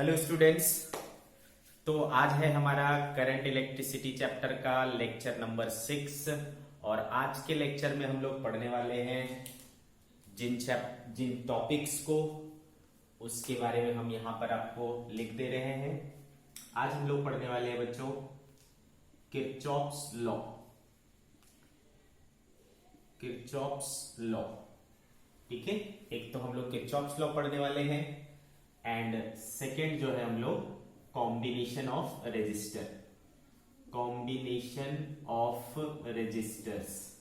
Hello students. तो आज है हमारा करंट इलेक्ट्रिसिटी चैप्टर का लेक्चर नंबर 6 और आज के लेक्चर में हम लोग पढ़ने वाले हैं जिन टॉपिक्स को उसके बारे में हम यहाँ पर आपको लिख दे रहे हैं। आज हम लोग पढ़ने वाले हैं बच्चों किरचॉफ्स लॉ। किरचॉफ्स लॉ, ठीक है। एक तो हम लोग किरचॉफ्स लॉ पढ़ने वाले हैं एंड सेकेंड जो है हम लोग combination of resistor, combination of resistors,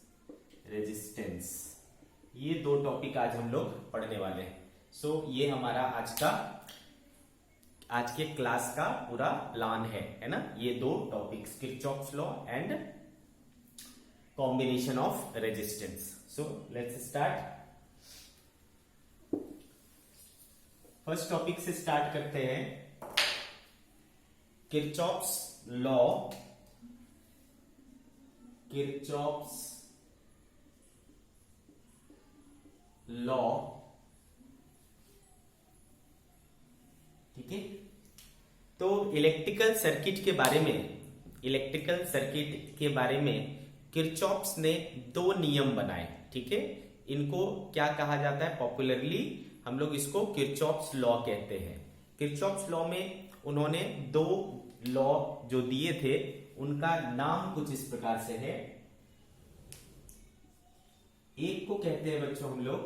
resistance, ये दो टॉपिक आज हम लोग पढ़ने वाले हैं। सो ये हमारा आज के क्लास का पूरा प्लान है ना। ये दो topics Kirchhoff's law and combination of resistance. So let's start. First topic से स्टार्ट करते हैं। किरचॉफ्स लॉ, किरचॉफ्स लॉ, ठीक है। तो इलेक्ट्रिकल सर्किट के बारे में किरचॉफ्स ने दो नियम बनाए, ठीक है। इनको क्या कहा जाता है? पॉपुलरली हम लोग इसको किरचॉफ्स लॉ कहते हैं। किरचॉफ्स लॉ में उन्होंने दो लॉ जो दिए थे उनका नाम कुछ इस प्रकार से है। एक को कहते हैं बच्चों हम लोग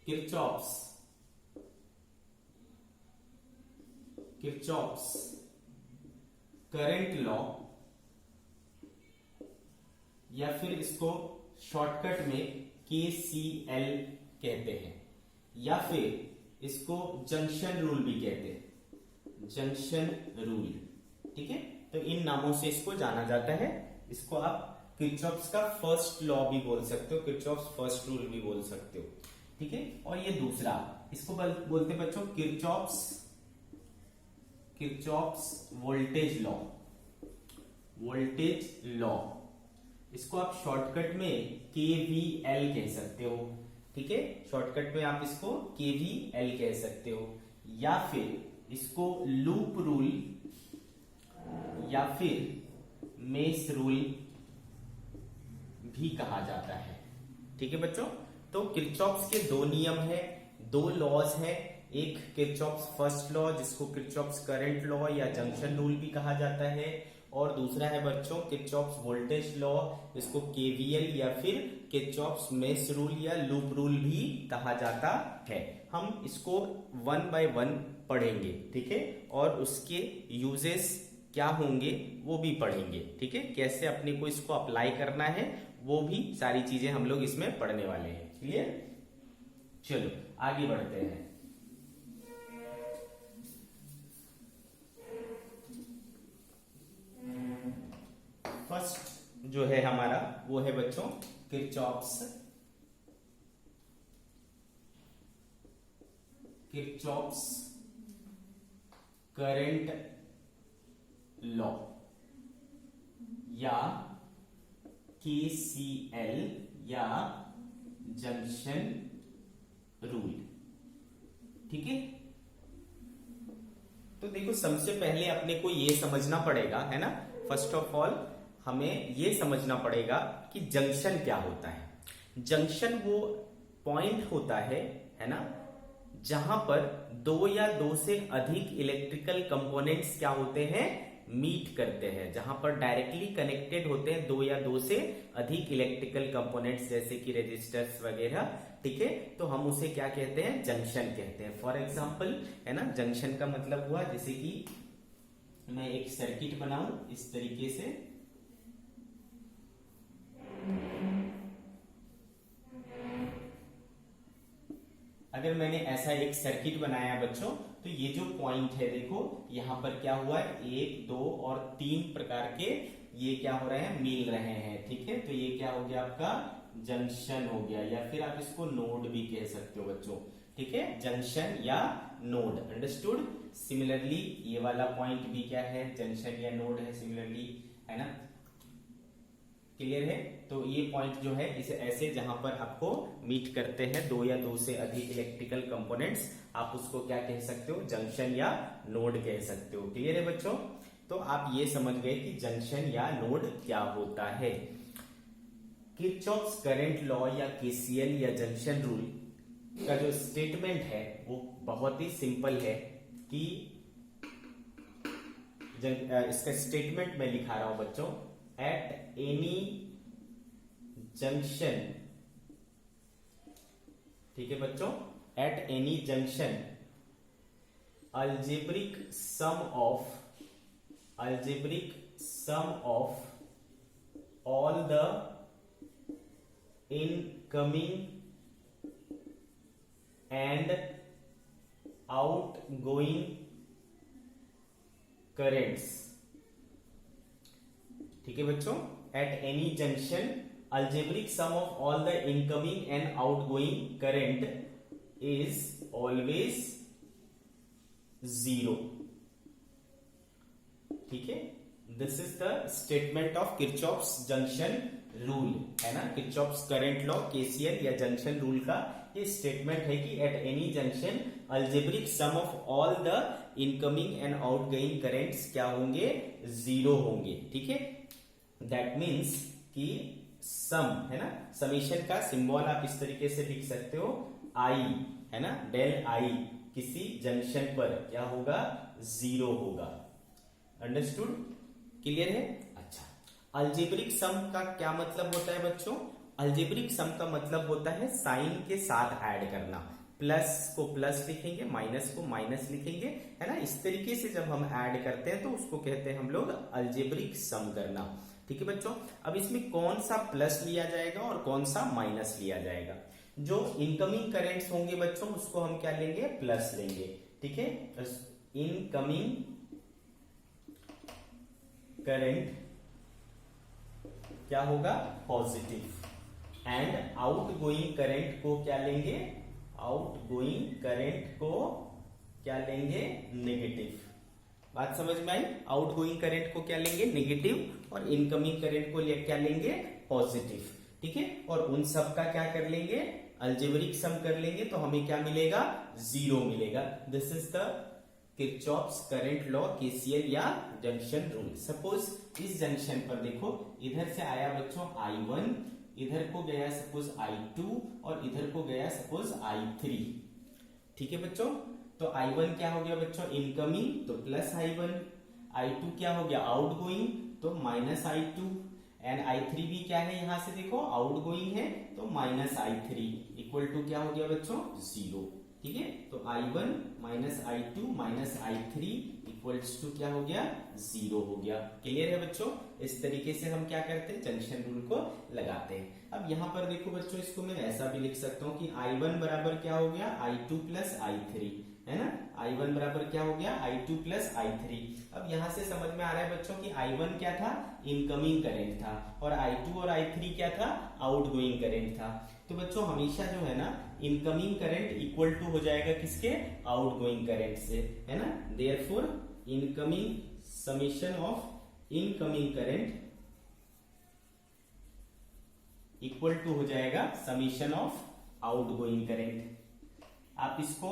किरचॉफ्स करंट लॉ, या फिर इसको शॉर्टकट में KCL कहते हैं, या फिर इसको जंक्शन रूल भी कहते हैं, जंक्शन रूल, ठीक है। तो इन नामों से इसको जाना जाता है। इसको आप किरचॉफ्स का फर्स्ट लॉ भी बोल सकते हो, किरचॉफ्स फर्स्ट रूल भी बोल सकते हो, ठीक है। और ये दूसरा, इसको बोलते हैं बच्चों Kirchhoff's voltage law, voltage law. इसको आप शॉर्टकट में KVL कह सकते हो, ठीक है। शॉर्टकट में आप इसको KVL कह सकते हो, या फिर इसको लूप रूल या फिर मेश रूल भी कहा जाता है, ठीक है बच्चों। तो किरचॉफ्स के दो नियम है, दो लॉज है। एक किरचॉफ्स फर्स्ट लॉ जिसको किरचॉफ्स करंट लॉ या जंक्शन रूल भी कहा जाता है, और दूसरा है बच्चों किरचॉफ्स वोल्टेज लॉ जिसको KVL या फिर किरचॉफ्स मेश रूल या लूप रूल भी कहा जाता है। हम इसको वन बाय वन पढ़ेंगे, ठीक है, और उसके यूजेस क्या होंगे वो भी पढ़ेंगे, ठीक है। कैसे अपने को इसको अप्लाई करना है वो भी सारी चीजें हम लोग इसमें पढ़ने वाले हैं, क्लियर। चलो आगे बढ़ते हैं। फर्स्ट जो है हमारा वो है बच्चों किरचॉफ्स करंट लॉ या KCL या जंक्शन रूल, ठीक है। तो देखो सबसे पहले अपने को ये समझना पड़ेगा, है ना। फर्स्ट ऑफ ऑल हमें ये समझना पड़ेगा कि जंक्शन क्या होता है। जंक्शन वो पॉइंट होता है ना, जहां पर दो या दो से अधिक इलेक्ट्रिकल कंपोनेंट्स क्या होते हैं, मीट करते हैं। जहां पर डायरेक्टली कनेक्टेड होते हैं दो या दो से अधिक इलेक्ट्रिकल कंपोनेंट्स, जैसे कि रेजिस्टर्स वगैरह, ठीक है। तो हम उसे क्या कहते हैं? जंक्शन कहते हैं। फॉर एग्जाम्पल, है ना, जंक्शन का मतलब हुआ जैसे कि मैं एक सर्किट बनाऊं इस तरीके से, अगर मैंने ऐसा एक सर्किट बनाया बच्चों, तो ये जो पॉइंट है देखो यहां पर क्या हुआ है, 1 2 और 3 प्रकार के ये क्या हो रहे हैं, मिल रहे हैं, ठीक है। तो ये क्या हो गया आपका जंक्शन हो गया, या फिर आप इसको नोड भी कह सकते हो बच्चों, ठीक है। जंक्शन या नोड, अंडरस्टूड। सिमिलरली ये वाला पॉइंट भी क्या है, जंक्शन या नोड है, सिमिलरली, है ना। क्लियर है? तो ये पॉइंट जो है इसे ऐसे जहां पर आपको मीट करते हैं दो या दो से अधिक इलेक्ट्रिकल कंपोनेंट्स, आप उसको क्या कह सकते हो? जंक्शन या नोड कह सकते हो। क्लियर है बच्चों? तो आप ये समझ गए कि जंक्शन या नोड क्या होता है। किरचॉफ्स करंट लॉ या केसीएल या जंक्शन रूल का जो स्टेटमेंट है वो बहुत ही सिंपल है कि इसका स्टेटमेंट मैं लिखा रहा हूं बच्चों, एट एनी जंक्शन, ठीक है बच्चों, at any junction algebraic sum of all the incoming and outgoing currents, ठीक है बच्चों, at any junction algebraic sum of all the incoming and outgoing current is always zero, ठीक है। This is the statement of Kirchhoff's junction rule, है ना, Kirchhoff's current law, KCL या junction rule का ये स्टेटमेंट है कि at any junction algebraic sum of all the incoming and outgoing currents क्या होंगे? जीरो होंगे, ठीक है। दैट मीन्स कि सम, है ना, समीशन का सिंबल आप इस तरीके से लिख सकते हो, आई, है ना, डेल आई किसी जंक्शन पर क्या होगा? जीरो होगा। अंडरस्टूड? क्लियर है? अच्छा, अल्जेब्रिक सम का क्या मतलब होता है बच्चों? अल्जेब्रिक सम का मतलब होता है साइन के साथ ऐड करना, प्लस को प्लस लिखेंगे, माइनस को माइनस लिखेंगे, है ना, इस तरीके से जब हम ऐड करते हैं तो उसको कहते हैं हम लोग अल्जेब्रिक सम करना, ठीक है बच्चों। अब इसमें कौन सा प्लस लिया जाएगा और कौन सा माइनस लिया जाएगा? जो इनकमिंग करेंट्स होंगे बच्चों उसको हम क्या लेंगे? प्लस लेंगे, ठीक है। इनकमिंग करंट क्या होगा? पॉजिटिव। एंड आउटगोइंग करंट को क्या लेंगे? आउटगोइंग करंट को क्या लेंगे? नेगेटिव। बात समझ में आई? आउटगोइंग करंट को क्या लेंगे? नेगेटिव, और इनकमिंग करंट को क्या लेंगे? पॉजिटिव, ठीक है। और उन सब का क्या कर लेंगे? अल्जेब्रिक सम कर लेंगे तो हमें क्या मिलेगा? जीरो मिलेगा। This is the Kirchhoff's current law, KCL या जंक्शन रूल। सपोज इस जंक्शन पर देखो, इधर से आया बच्चों I1, इधर को गया सपोज I2 और इधर को गया सपोज I3, ठीक है बच्चों। तो I1 क्या हो गया बच्चों? इनकमिंग, तो प्लस I1, I2 क्या हो गया? आउटगोइंग, तो माइनस I2, एंड I3 भी क्या है? यहां से देखो आउटगोइंग है तो माइनस I3 इक्वल टू क्या हो गया बच्चों? जीरो, ठीक है। तो I1 minus I2 minus I3 equals to क्या हो गया? जीरो हो गया। क्लियर है बच्चों? इस तरीके से हम क्या करते हैं? जंक्शन रूल को लगाते हैं। अब यहां पर देखो बच्चों, इसको मैं ऐसा भी लिख सकता हूं कि I1 बराबर क्या हो गया? I2 प्लस I3, है ना, I1 बराबर क्या हो गया? I2 plus I3। अब यहां से समझ में आ रहा है बच्चों कि I1 क्या था? इनकमिंग करंट था, और I2 और I3 क्या था? आउटगोइंग करंट था। तो बच्चों हमेशा जो है ना, इनकमिंग करंट इक्वल टू हो जाएगा किसके? आउटगोइंग करंट से, है ना। Therefore incoming summation of incoming current equal to हो जाएगा समेशन ऑफ आउटगोइंग करंट। आप इसको,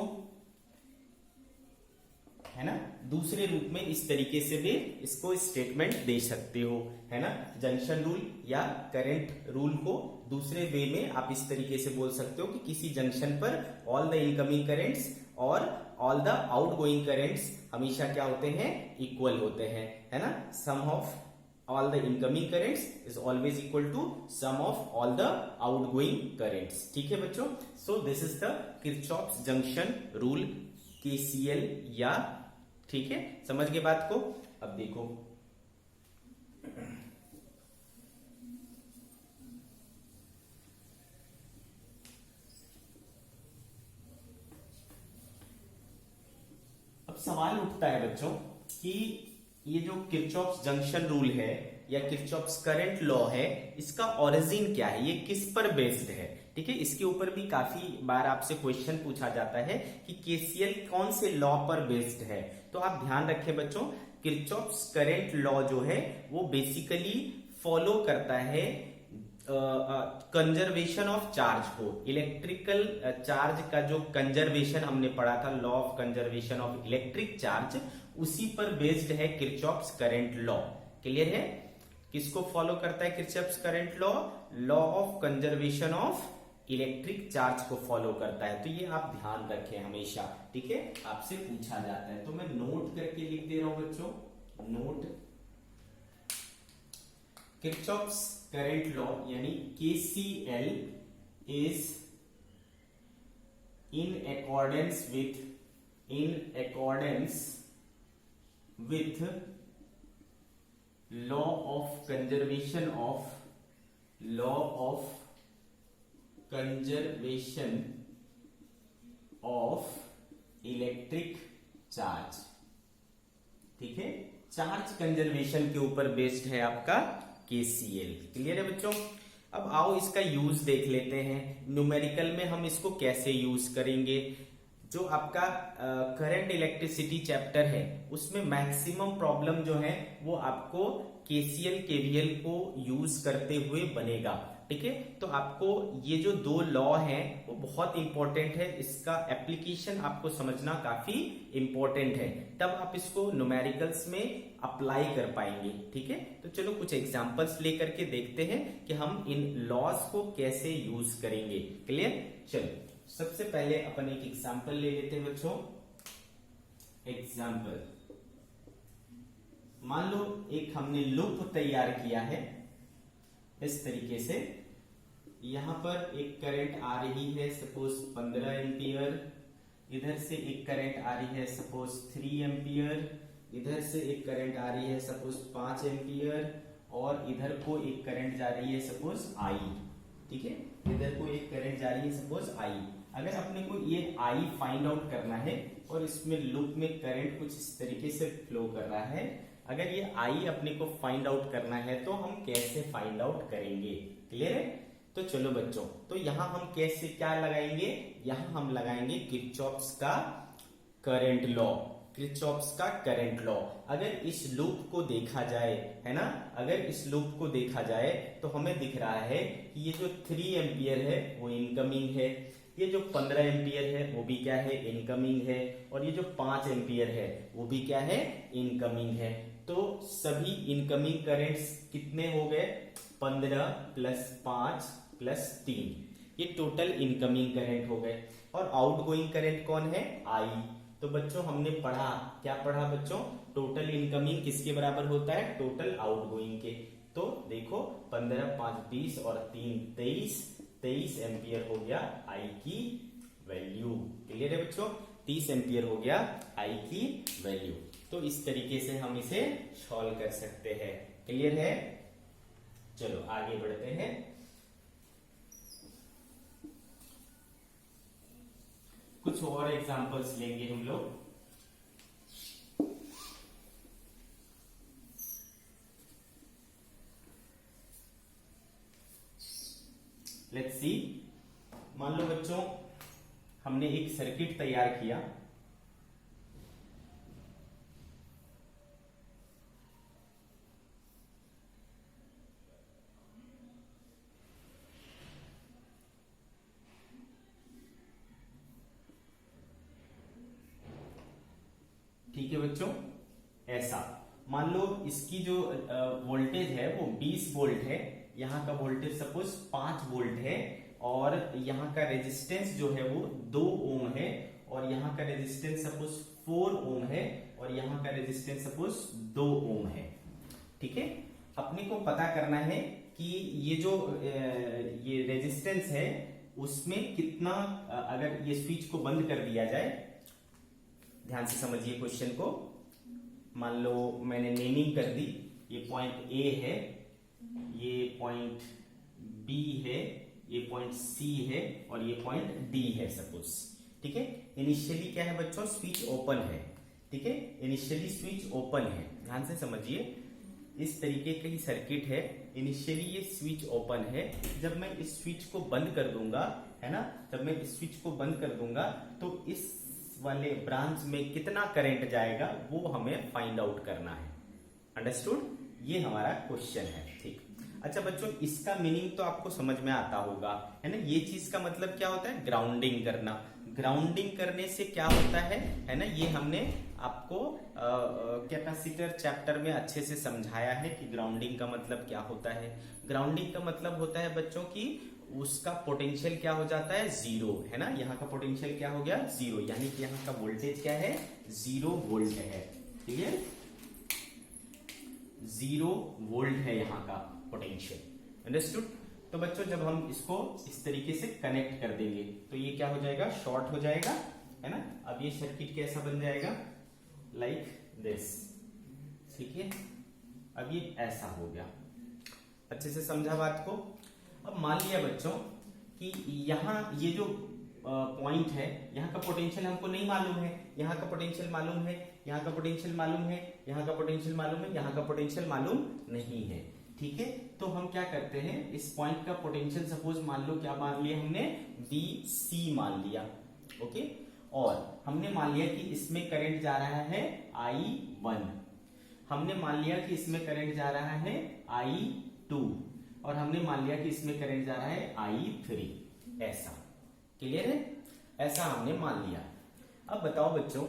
है ना, दूसरे रूप में इस तरीके से भी इसको स्टेटमेंट दे सकते हो, है ना। जंक्शन रूल या करंट रूल को दूसरे वे में आप इस तरीके से बोल सकते हो कि किसी जंक्शन पर ऑल द इनकमिंग करंट्स और ऑल द आउटगोइंग करंट्स हमेशा क्या होते हैं? इक्वल होते हैं, है ना। सम of all the incoming currents is always equal to sum of all the outgoing currents, ठीक है बच्चों। so this is the Kirchhoff's junction rule, KCL, या ठीक है, समझ गए बात को। अब देखो, अब सवाल उठता है बच्चों कि ये जो किरचॉफ्स जंक्शन रूल है या किरचॉफ्स करंट लॉ है, इसका ओरिजिन क्या है? ये किस पर बेस्ड है? ठीक है, इसके ऊपर भी काफी बार आपसे क्वेश्चन पूछा जाता है कि केसीएल कौन से लॉ पर बेस्ड है। तो आप ध्यान रखें बच्चों, किरचॉफ्स करंट लॉ जो है वो बेसिकली फॉलो करता है कंजर्वेशन ऑफ चार्ज को। इलेक्ट्रिकल चार्ज का जो कंजर्वेशन हमने पढ़ा था, law of conservation of electric charge, उसी पर बेस्ड है किरचॉफ्स करंट लॉ। क्लियर है? किसको फॉलो करता है Kirchhoff's current law? Law of conservation of electric charge को फॉलो करता है। तो ये आप ध्यान रखें हमेशा, ठीक है, आपसे पूछा जाता है। तो मैं नोट करके लिख दे रहा हूं बच्चों, नोट किरचॉफ्स करंट लॉ यानी KCL is in accordance with law of conservation of electric charge. ठीक है, चार्ज कंजर्वेशन के ऊपर बेस्ड है आपका KCL। क्लियर है बच्चों? अब आओ इसका यूज देख लेते हैं। न्यूमेरिकल में हम इसको कैसे यूज करेंगे। जो आपका करंट इलेक्ट्रिसिटी चैप्टर है उसमें मैक्सिमम प्रॉब्लम जो है वो आपको KCL KVL को यूज करते हुए बनेगा। ठीक है, तो आपको ये जो दो लॉ हैं वो बहुत इंपॉर्टेंट है, इसका एप्लीकेशन आपको समझना काफी इंपॉर्टेंट है, तब आप इसको न्यूमेरिकल्स में अप्लाई कर पाएंगे। ठीक है, तो चलो कुछ एग्जांपल्स लेकर के देखते हैं कि हम इन लॉज को कैसे यूज करेंगे। क्लियर? चलो सबसे पहले अपन एक एग्जांपल ले लेते हैं बच्चों। एग्जांपल, मान लो एक हमने लूप तैयार किया है इस तरीके से। यहां पर एक करंट आ रही है सपोज 15 एम्पियर, इधर से एक करंट आ रही है सपोज 3 एम्पियर, इधर से एक करंट आ रही है सपोज 5 एम्पियर, और इधर को एक करंट जा रही है सपोज I। ठीक है, इधर को एक करंट जा रही है सपोज I। अगर अपने को ये I फाइंड आउट करना है और इसमें लूप में करंट कुछ इस तरीके से फ्लो कर रहा है, अगर ये I अपने को फाइंड आउट करना है तो हम कैसे फाइंड आउट करेंगे। क्लियर है? तो चलो बच्चों, तो यहां हम कैसे क्या लगाएंगे, यहां हम लगाएंगे किरचॉफ्स का करंट लॉ। किरचॉफ्स का करंट लॉ अगर इस लूप को देखा जाए, है ना, अगर इस लूप को देखा जाए तो हमें दिख रहा है कि ये जो 3 एम्पियर है वो इनकमिंग है, ये जो 15 एम्पियर है वो भी क्या है, इनकमिंग है, और ये जो 5 एम्पियर है वो भी क्या है, इनकमिंग है। तो सभी इनकमिंग करंट्स कितने हो गए, 15 प्लस 5 प्लस 3, ये टोटल इनकमिंग करंट हो गए। और आउटगोइंग करंट कौन है, I। तो बच्चों हमने पढ़ा, क्या पढ़ा बच्चों, टोटल इनकमिंग किसके बराबर होता है, टोटल आउटगोइंग के। तो देखो 15 5 20 और 3 23 एम्पियर हो गया I की वैल्यू। क्लियर है बच्चों? 30 एम्पियर हो गया I की वैल्यू। तो इस तरीके से हम इसे सॉल्व कर सकते हैं। क्लियर है? चलो आगे बढ़ते हैं। कुछ और एग्जांपल्स लेंगे हम लोग। लेट्स सी, मान लो बच्चों हमने एक सर्किट तैयार किया। ठीक है बच्चों, ऐसा मान लो इसकी जो वोल्टेज है वो 20 वोल्ट है, यहाँ का वोल्टेज सपोज 5 वोल्ट है, और यहाँ का रेजिस्टेंस जो है वो 2 ओम है, और यहाँ का रेजिस्टेंस सपोज 4 ओम है, और यहाँ का रेजिस्टेंस सपोज 2 ओम है। ठीक है, अपने को पता करना है कि ये जो ये रेजिस्टेंस है उसमें कितना, अगर ये स्विच को बंद कर दिया जाए, ध्यान से समझिए क्वेश्चन को। मान लो मैंने नेमिंग कर दी, ये पॉइंट A है, ये पॉइंट B है, ये पॉइंट C है, और ये पॉइंट D है सपोज। ठीक है, इनिशियली क्या है बच्चों, स्विच ओपन है। ठीक है, इनिशियली स्विच ओपन है, ध्यान से समझिए। इस तरीके की सर्किट है, इनिशियली ये स्विच ओपन है। जब मैं इस स्विच को बंद कर दूंगा, है ना, जब मैं इस स्विच को बंद कर दूंगा तो इस वाले ब्रांच में कितना करंट जाएगा वो हमें फाइंड आउट करना है। अंडरस्टूड? ये हमारा क्वेश्चन है। ठीक। अच्छा बच्चों, इसका मीनिंग तो आपको समझ में आता होगा, है ना। ये चीज का मतलब क्या होता है, ग्राउंडिंग करना। ग्राउंडिंग करने से क्या होता है ना, ये हमने आपको कैपेसिटर चैप्टर में अच्छे से समझाया है कि ग्राउंडिंग का मतलब क्या होता है। ग्राउंडिंग का मतलब होता है बच्चों की उसका पोटेंशियल क्या हो जाता है, जीरो, है ना। यहाँ का पोटेंशियल क्या हो गया, जीरो, यानी कि यहाँ का वोल्टेज क्या है, 0 वोल्ट है, ठीक है। 0 वोल्ट है यहाँ का पोटेंशियल, अंडरस्टूड। तो बच्चों जब हम इसको इस तरीके से कनेक्ट कर देंगे तो ये क्या हो जाएगा, शॉर्ट हो जाएगा, है ना। अब ये सर्किट कैसा बन जाएगा, लाइक दिस, ठीक है। अब ये ऐसा हो गया, अच्छे से समझा बात को। अब मान लिया बच्चों कि यहाँ ये जो पॉइंट है, यहाँ का पोटेंशियल हमको नहीं मालूम है, यहाँ का पोटेंशियल मालूम है, यहाँ का पोटेंशियल मालूम है, यहाँ का पोटेंशियल मालूम है, यहाँ का पोटेंशियल मालूम नहीं है, ठीक है। तो हम क्या करते हैं, इस पॉइंट का पोटेंशियल सपोज मान लो क्या मान लिया हमने, VC मान लिया, ओके। और हमने मान लिया कि इसमें करंट जा रहा है I1, हमने मान लिया कि इसमें करंट जा रहा है I2, और हमने मान लिया कि इसमें करंट जा रहा है I3, ऐसा, क्लियर है, ऐसा हमने मान लिया। अब बताओ बच्चों,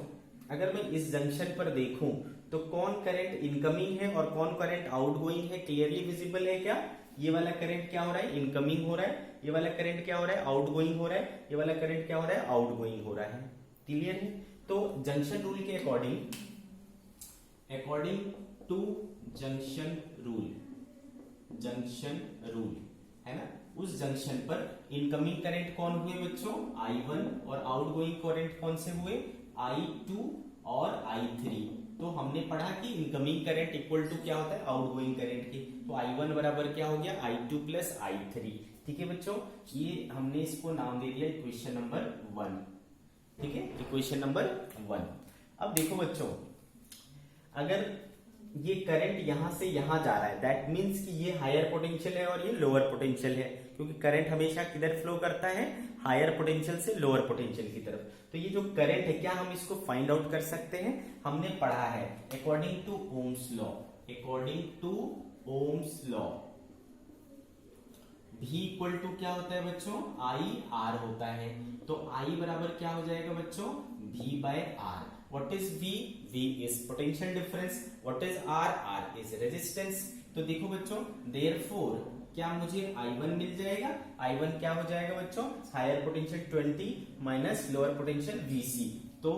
अगर मैं इस जंक्शन पर देखूं तो कौन करंट इनकमिंग है और कौन करंट आउटगोइंग है, क्लियरली विजिबल है क्या। ये वाला करंट क्या हो रहा है, इनकमिंग हो रहा है, ये वाला करंट क्या हो रहा है, आउटगोइंग हो रहा है, ये वाला करंट क्या हो रहा है, आउटगोइंग हो रहा है, क्लियर है। तो जंक्शन रूल के अकॉर्डिंग टू जंक्शन रूल, है ना, उस जंक्शन पर इनकमिंग करंट कौन हुए बच्चों, I1, और आउटगोइंग करंट कौन से हुए, I2 और I3। तो हमने पढ़ा कि इनकमिंग करंट इक्वल टू क्या होता है, आउटगोइंग करंट के। तो I1 बराबर क्या हो गया, I2 प्लस I3, ठीक है बच्चों। ये हमने इसको नाम दे दिया इक्वेशन नंबर 1, ठीक है, इक्वेशन नंबर 1। अब देखो बच्चों, अगर ये करंट यहां से यहां जा रहा है, दैट मीन्स कि ये हायर पोटेंशियल है और ये लोअर पोटेंशियल है, क्योंकि करंट हमेशा किधर फ्लो करता है, हायर पोटेंशियल से लोअर पोटेंशियल की तरफ। तो ये जो करंट है, क्या हम इसको फाइंड आउट कर सकते हैं, हमने पढ़ा है according to Ohm's law, V equal to क्या होता है बच्चों, IR होता है। तो I बराबर क्या हो जाएगा बच्चों, V/R। What is V? V is potential difference. What is R? R is resistance. तो देखो बच्चों, therefore क्या मुझे I1 मिल जाएगा, I1 क्या हो जाएगा बच्चों, higher potential 20 minus lower potential VC, तो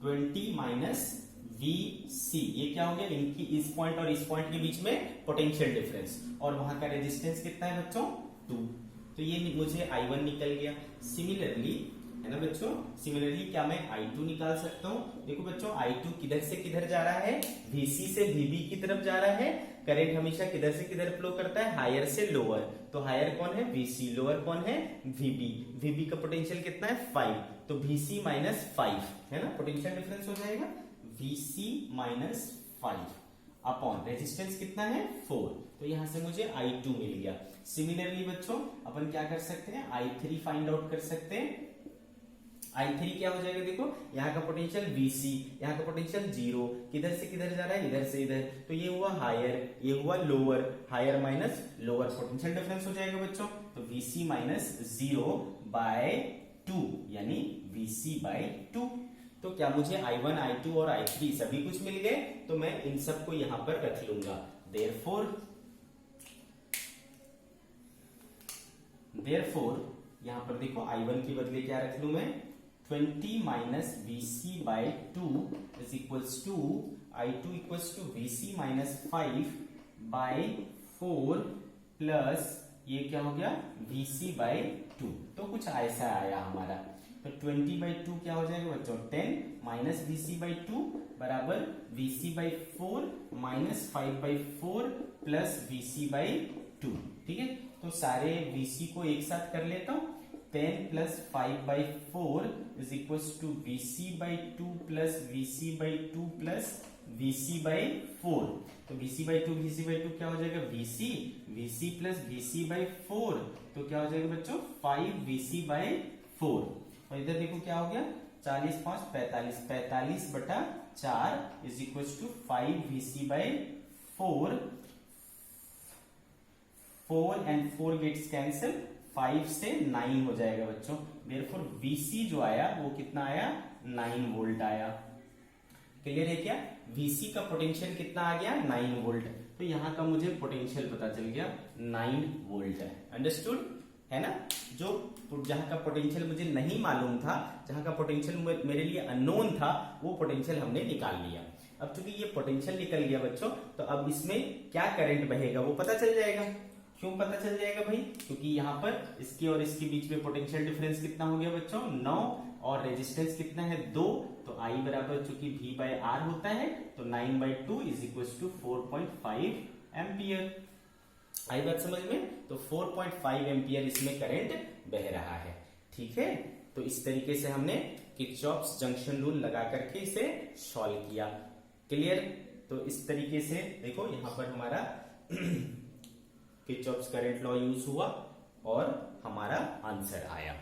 20 माइनस VC, ये क्या हो गया, इनकी इस पॉइंट और इस पॉइंट के बीच में पोटेंशियल डिफरेंस, और वहां का रेजिस्टेंस कितना है बच्चों, 2। तो ये मुझे I1 निकल गया। सिमिलरली, है ना बच्चों, सिमिलरली क्या मैं I2 निकाल सकता हूं। देखो बच्चों, I2 किधर से किधर जा रहा है, VC से VB की तरफ जा रहा है। करंट हमेशा किधर से किधर फ्लो करता है, हायर से लोअर। तो हायर कौन है, VC, लोअर कौन है, VB। VB का पोटेंशियल कितना है, 5, तो VC माइनस 5, है ना, पोटेंशियल डिफरेंस हो जाएगा VC माइनस 5 अपॉन रेजिस्टेंस कितना है, 4। तो यहां से मुझे I2 मिल गया। सिमिलरली बच्चों, अपन क्या कर सकते हैं, I3 फाइंड आउट कर सकते हैं। I3 क्या हो जाएगा, देखो यहाँ का पोटेंशियल VC, यहाँ का पोटेंशियल 0, किधर से किधर जा रहा है, इधर से इधर। तो ये हुआ हायर, ये हुआ lower, higher minus lower, potential difference हो जाएगा बच्चों। तो VC माइनस 0/2, यानी VC/2। तो क्या मुझे I1, I2 और I3 सभी कुछ मिल गए, तो मैं इन सबको यहां पर रख लूंगा। देयरफॉर यहां पर देखो I1 के बदले क्या रख लू मैं, 20 minus VC/2 is equals to I2 equals to VC minus 5/4 plus ये क्या हो गया, VC/2। तो कुछ ऐसा आया हमारा। तो 20/2 क्या हो जाएगा बच्चों, 10 माइनस VC/2 बराबर VC/4 माइनस 5/4 प्लस VC/2, ठीक है। तो सारे VC को एक साथ कर लेता हूं, 10 plus 5/4 is equal to VC/2 plus VC/2 plus VC/4। तो VC/2 क्या हो जाएगा, VC प्लस VC/4, तो क्या हो जाएगा बच्चों, 5 VC/4। और इधर देखो क्या हो गया, 40 5 45, 45/4 is equal to 5 VC/4 4 and 4 gets cancel, 5 से 9 हो जाएगा बच्चों। देयरफॉर VC जो आया वो कितना आया, 9 वोल्ट आया। क्लियर है क्या? VC का पोटेंशियल कितना आ गया, 9 वोल्ट। तो यहाँ का मुझे पोटेंशियल पता चल गया 9 वोल्ट है। अंडरस्टूड है ना? जो जहां का पोटेंशियल मुझे नहीं मालूम था, जहां का पोटेंशियल मेरे लिए अननोन था, वो पोटेंशियल हमने निकाल लिया। अब चूंकि ये पोटेंशियल निकल गया बच्चों, तो अब इसमें क्या करंट बहेगा वो पता चल जाएगा। क्यों पता चल जाएगा भाई? क्योंकि यहाँ पर इसके और इसके बीच में पोटेंशियल डिफरेंस कितना हो गया बच्चों, 9, और रेजिस्टेंस कितना है, 2। तो I बराबर चूंकि V बाय R होता है, तो 9/2 इज इक्वल टू 4.5 एम्पियर। आई बात समझ में? तो 4.5 एम्पियर इसमें करंट बह रहा है। ठीक है, तो इस तरीके से हमने किरचॉफ्स जंक्शन रूल लगा करके इसे सॉल्व किया। क्लियर? तो इस तरीके से देखो यहाँ पर हमारा किरचॉफ्स करंट लॉ यूज हुआ और हमारा आंसर आया।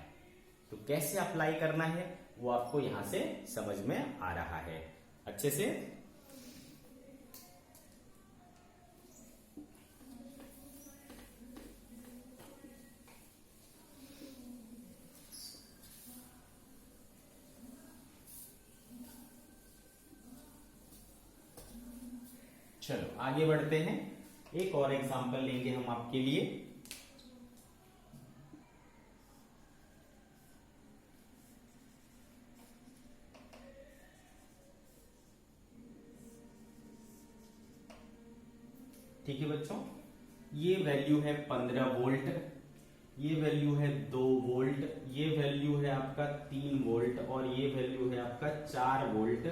तो कैसे अप्लाई करना है वो आपको यहां से समझ में आ रहा है अच्छे से। चलो आगे बढ़ते हैं, एक और एग्जांपल लेंगे हम आपके लिए। ठीक है बच्चों, ये वैल्यू है 15 वोल्ट, ये वैल्यू है 2 वोल्ट, ये वैल्यू है आपका 3 वोल्ट, और ये वैल्यू है आपका 4 वोल्ट।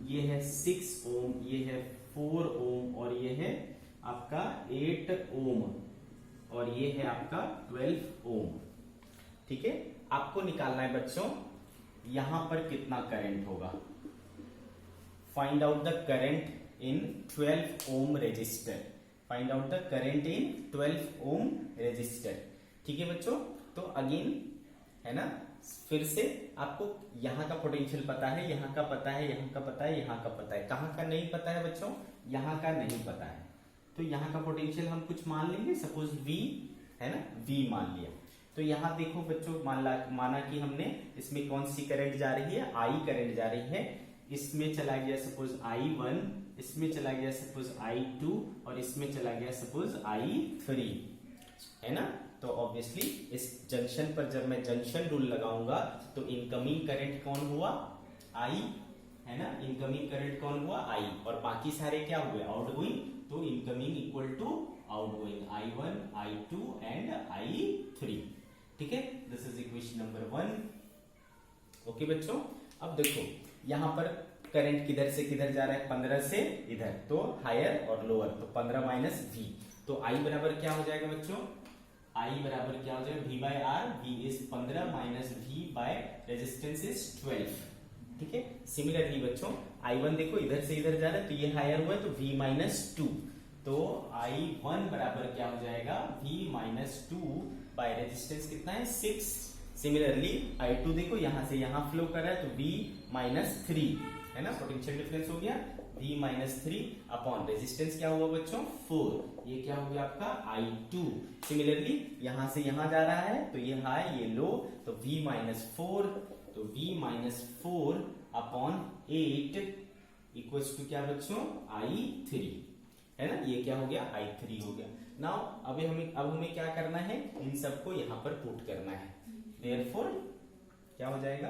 ये है 6 ओम, ये है 4 ओम, और ये है आपका 8 ओम, और ये है आपका 12 ओम। ठीक है, आपको निकालना है बच्चों यहां पर कितना करंट होगा। Find out the current in 12 ohm resistor. Find out the current in 12 ohm resistor. ठीक है बच्चों, तो अगेन है ना, फिर से आपको यहां का पोटेंशियल पता है, यहां का पता है, यहां का पता है, यहां का पता है। कहां का नहीं पता है बच्चों? यहां का नहीं पता है। तो यहां का पोटेंशियल हम कुछ मान लेंगे, सपोज V है ना, V मान लिया। तो यहां देखो बच्चों, माना कि हमने इसमें कौन सी करंट जा रही है, I करंट जा रही है। इसमें चला गया सपोज I1, इसमें चला गया सपोज I2, और इसमें चला गया सपोज I3, है ना। तो ऑब्वियसली इस जंक्शन पर जब मैं जंक्शन रूल लगाऊंगा तो इनकमिंग करंट कौन हुआ, I, है ना। इनकमिंग करंट कौन हुआ, I, और बाकी सारे क्या हुए, आउटगोइंग। तो incoming equal to outgoing, I1, I2 and I3। ठीक है, this is equation number 1। Okay बच्चों, अब देखो यहां पर करंट किधर से किधर जा रहा है, 15 से इधर, तो हायर और लोअर, तो 15 माइनस V। तो I बराबर क्या हो जाएगा बच्चों, I बराबर क्या हो जाएगा, V by R। V is 15 minus V by resistance is 12। ठीक है, सिमिलरली बच्चों I1 देखो इधर से इधर जा रहा है, तो ये हायर हुआ है, तो V माइनस 2। तो I1 बराबर क्या हो जाएगा, V माइनस 2 बाय रेजिस्टेंस कितना है, 6। सिमिलरली I2 देखो यहां से यहां फ्लो कर रहा है, तो V माइनस 3, है ना, पोटेंशियल डिफरेंस हो गया V माइनस 3 अपॉन रेजिस्टेंस क्या हुआ बच्चों, 4। ये क्या हो गया आपका I2। सिमिलरली यहां से यहां जा रहा है, तो ये हाई ये लो, तो V माइनस 4, तो V minus 4 upon 8 equals to क्या बच्चों, I3, है ना। ये क्या हो गया, I3 हो गया। नाउ अब हमें क्या करना है, इन सबको यहां पर पुट करना है। देयरफॉर क्या हो जाएगा,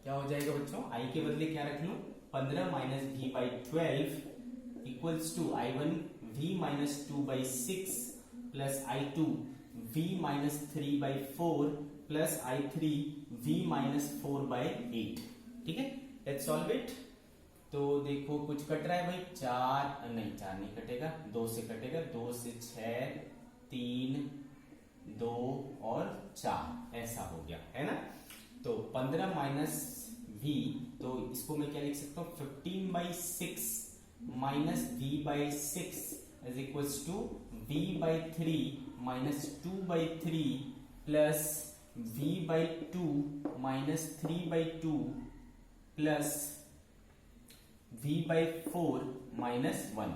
क्या हो जाएगा बच्चों, I के बदले क्या रख लूं, 15 minus V by 12 equals to I1 V minus 2 by 6 plus I2 V minus 3 by 4 plus I3 V minus 4 by 8। ठीक है, लेट्स सॉल्व इट। तो देखो कुछ कट रहा है भाई, 4 नहीं कटेगा, 2 से कटेगा, 2 से 6, 3, 2 और 4, ऐसा हो गया, है ना। तो 15 माइनस V, तो इसको मैं क्या लिख सकता हूं, 15 by 6 minus V by 6 is equals to V by 3 minus 2 by 3 plus V by 2 minus 3 by 2 plus v/4 -1,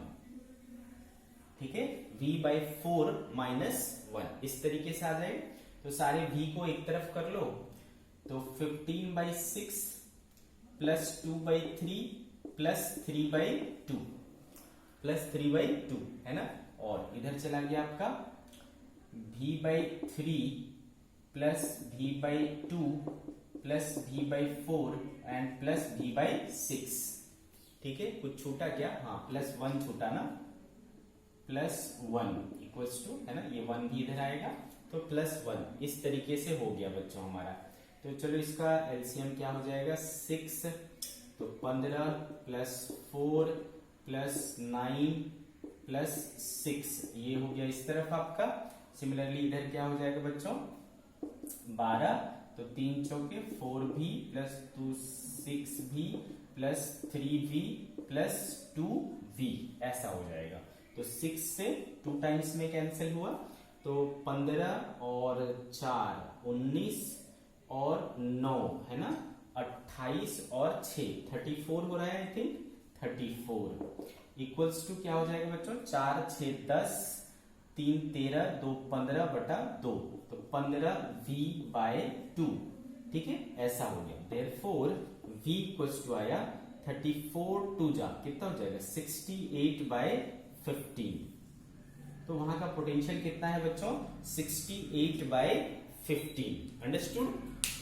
ठीक है, v/4 -1 इस तरीके से आ जाए। तो सारे v को एक तरफ कर लो, तो 15/6 प्लस 2/3 प्लस 3/2 प्लस 3/2 है ना। और इधर चला गया आपका v/3 plus v/2 plus v/4 and plus v/6, ठीक है। कुछ छूटा क्या? हाँ, +1 छूटा ना, +1 इक्वल्स टू, है ना, ये 1 भी इधर आएगा तो +1 इस तरीके से हो गया बच्चों हमारा। तो चलो इसका एलसीएम क्या हो जाएगा? 6, तो 15 प्लस 4 प्लस 9 प्लस 6, ये हो गया इस तरफ आपका। सिमिलरली इधर क्या हो जाएगा बच्चों? 12, तो 3 चौके 4v plus 2 6v plus 3v plus 2v, ऐसा हो जाएगा। तो 6 से 2 टाइम्स में कैंसिल हुआ, तो 15 और 4 19 और 9, है ना, 28 और 6 34 हो रहा है, आई थिंक 34 इक्वल्स टू क्या हो जाएगा बच्चों? 4 6 10, 3 13, 2 15 बटा 2, तो 15v/2, ठीक है, ऐसा हो गया। देयरफॉर v इक्वल्स टू आया 34 2 जा कितना हो जाएगा? 68/15। तो वहां का पोटेंशियल कितना है बच्चों? 68/15, अंडरस्टूड,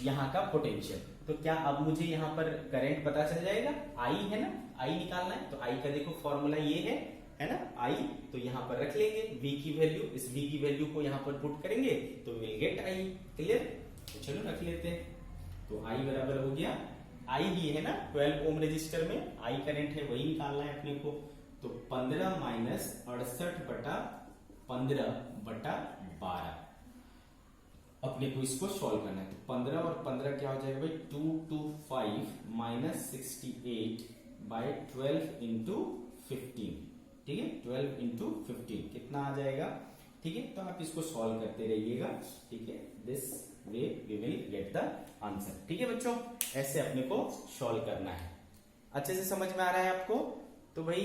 यहाँ का पोटेंशियल। तो क्या अब मुझे यहाँ पर करंट पता चल जाएगा? I है ना, I निकालना है, तो I का देखो फॉर्मूला ये है ना, I, तो यहाँ पर रख लेंगे V की वैल्यू, इस V की वैल्यू को यहाँ पर पुट करेंगे तो विल गेट I, क्लियर। तो चलो रख लेते हैं, तो I बराबर हो गया, I ही है ना 12 ओम रजिस्टर में I करंट है, वही निकालना है अपने को। तो 15 माइनस 68/15/12 अपने को इसको सॉल्व करना है। तो 15 और 15 क्या हो जाएगा भाई? 225 माइनस 68/12 इंटू 15, ठीक है, 12 इंटू 15 कितना आ जाएगा, ठीक है। तो आप इसको सॉल्व करते रहिएगा, ठीक है, this way we will get the answer, ठीक है बच्चों। ऐसे अपने को सॉल्व करना है। अच्छे से समझ में आ रहा है आपको? तो भाई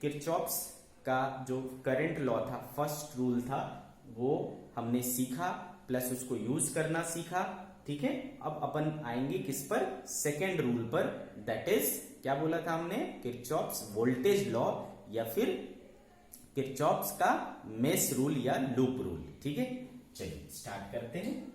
किरचॉफ्स का जो करंट लॉ था, फर्स्ट रूल था, वो हमने सीखा, प्लस उसको यूज करना सीखा, ठीक है। अब अपन आएंगे किस पर? सेकेंड रूल पर, दैट इज क्या बोला था हमने? किरचॉफ्स वोल्टेज लॉ या फिर किरचॉफ्स का मेश रूल या लूप रूल, ठीक है। चलिए स्टार्ट करते हैं।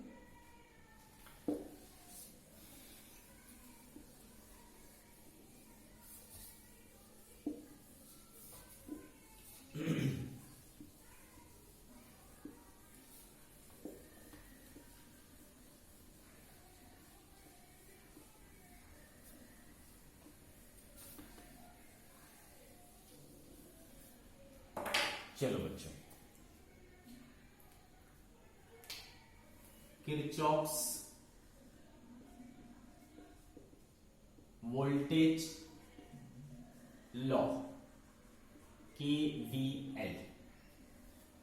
चलो बच्चों, किरचॉफ्स वोल्टेज लॉ KVL,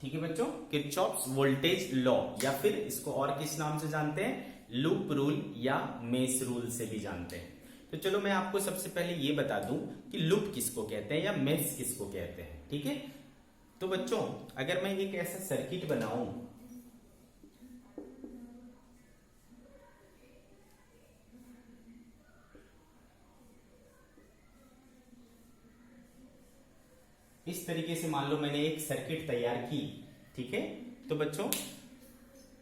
ठीक है बच्चों, किरचॉफ्स वोल्टेज लॉ, या फिर इसको और किस नाम से जानते हैं? लूप रूल या मेश रूल से भी जानते हैं। तो चलो मैं आपको सबसे पहले ये बता दूं कि लूप किसको कहते हैं या मेश किसको कहते हैं, ठीक है। तो बच्चों अगर मैं एक ऐसा सर्किट बनाऊं इस तरीके से, मान लो मैंने एक सर्किट तैयार की, ठीक है, तो बच्चों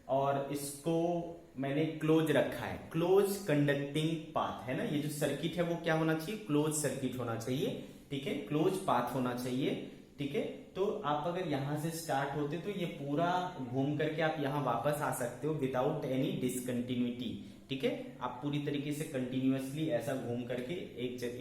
और इसको मैंने क्लोज रखा है, क्लोज कंडक्टिंग पाथ है ना, ये जो सर्किट है वो क्या होना चाहिए? क्लोज सर्किट होना चाहिए, ठीक है, क्लोज पाथ होना चाहिए, ठीक है। तो आप अगर यहां से स्टार्ट होते तो ये पूरा घूम करके आप यहां वापस आ सकते हो विदाउट एनी डिसकंटिन्यूटी, ठीक है। आप पूरी तरीके से कंटिन्यूअसली ऐसा घूम करके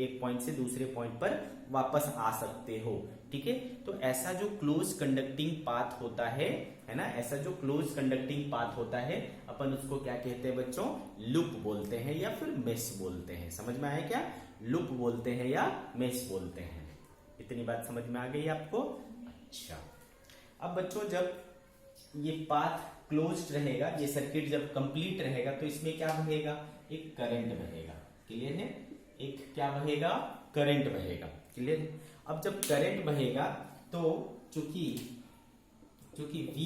एक पॉइंट से दूसरे पॉइंट पर वापस आ सकते हो, ठीक है। तो ऐसा जो क्लोज कंडक्टिंग पाथ होता है ना, ऐसा जो क्लोज कंडक्टिंग पाथ होता है, अपन उसको क्या कहते हैं बच्चों? लूप बोलते हैं या फिर मेश बोलते हैं। समझ में आया क्या? लूप बोलते हैं या मेश बोलते हैं। इतनी बात समझ में आ गई आपको? अच्छा, अब बच्चों जब ये पाथ क्लोज्ड रहेगा, ये सर्किट जब कंप्लीट रहेगा, तो इसमें क्या बहेगा? एक करंट बहेगा, क्लियर है? एक क्या बहेगा? करंट बहेगा। क्लियर? अब जब करंट बहेगा तो चूंकि V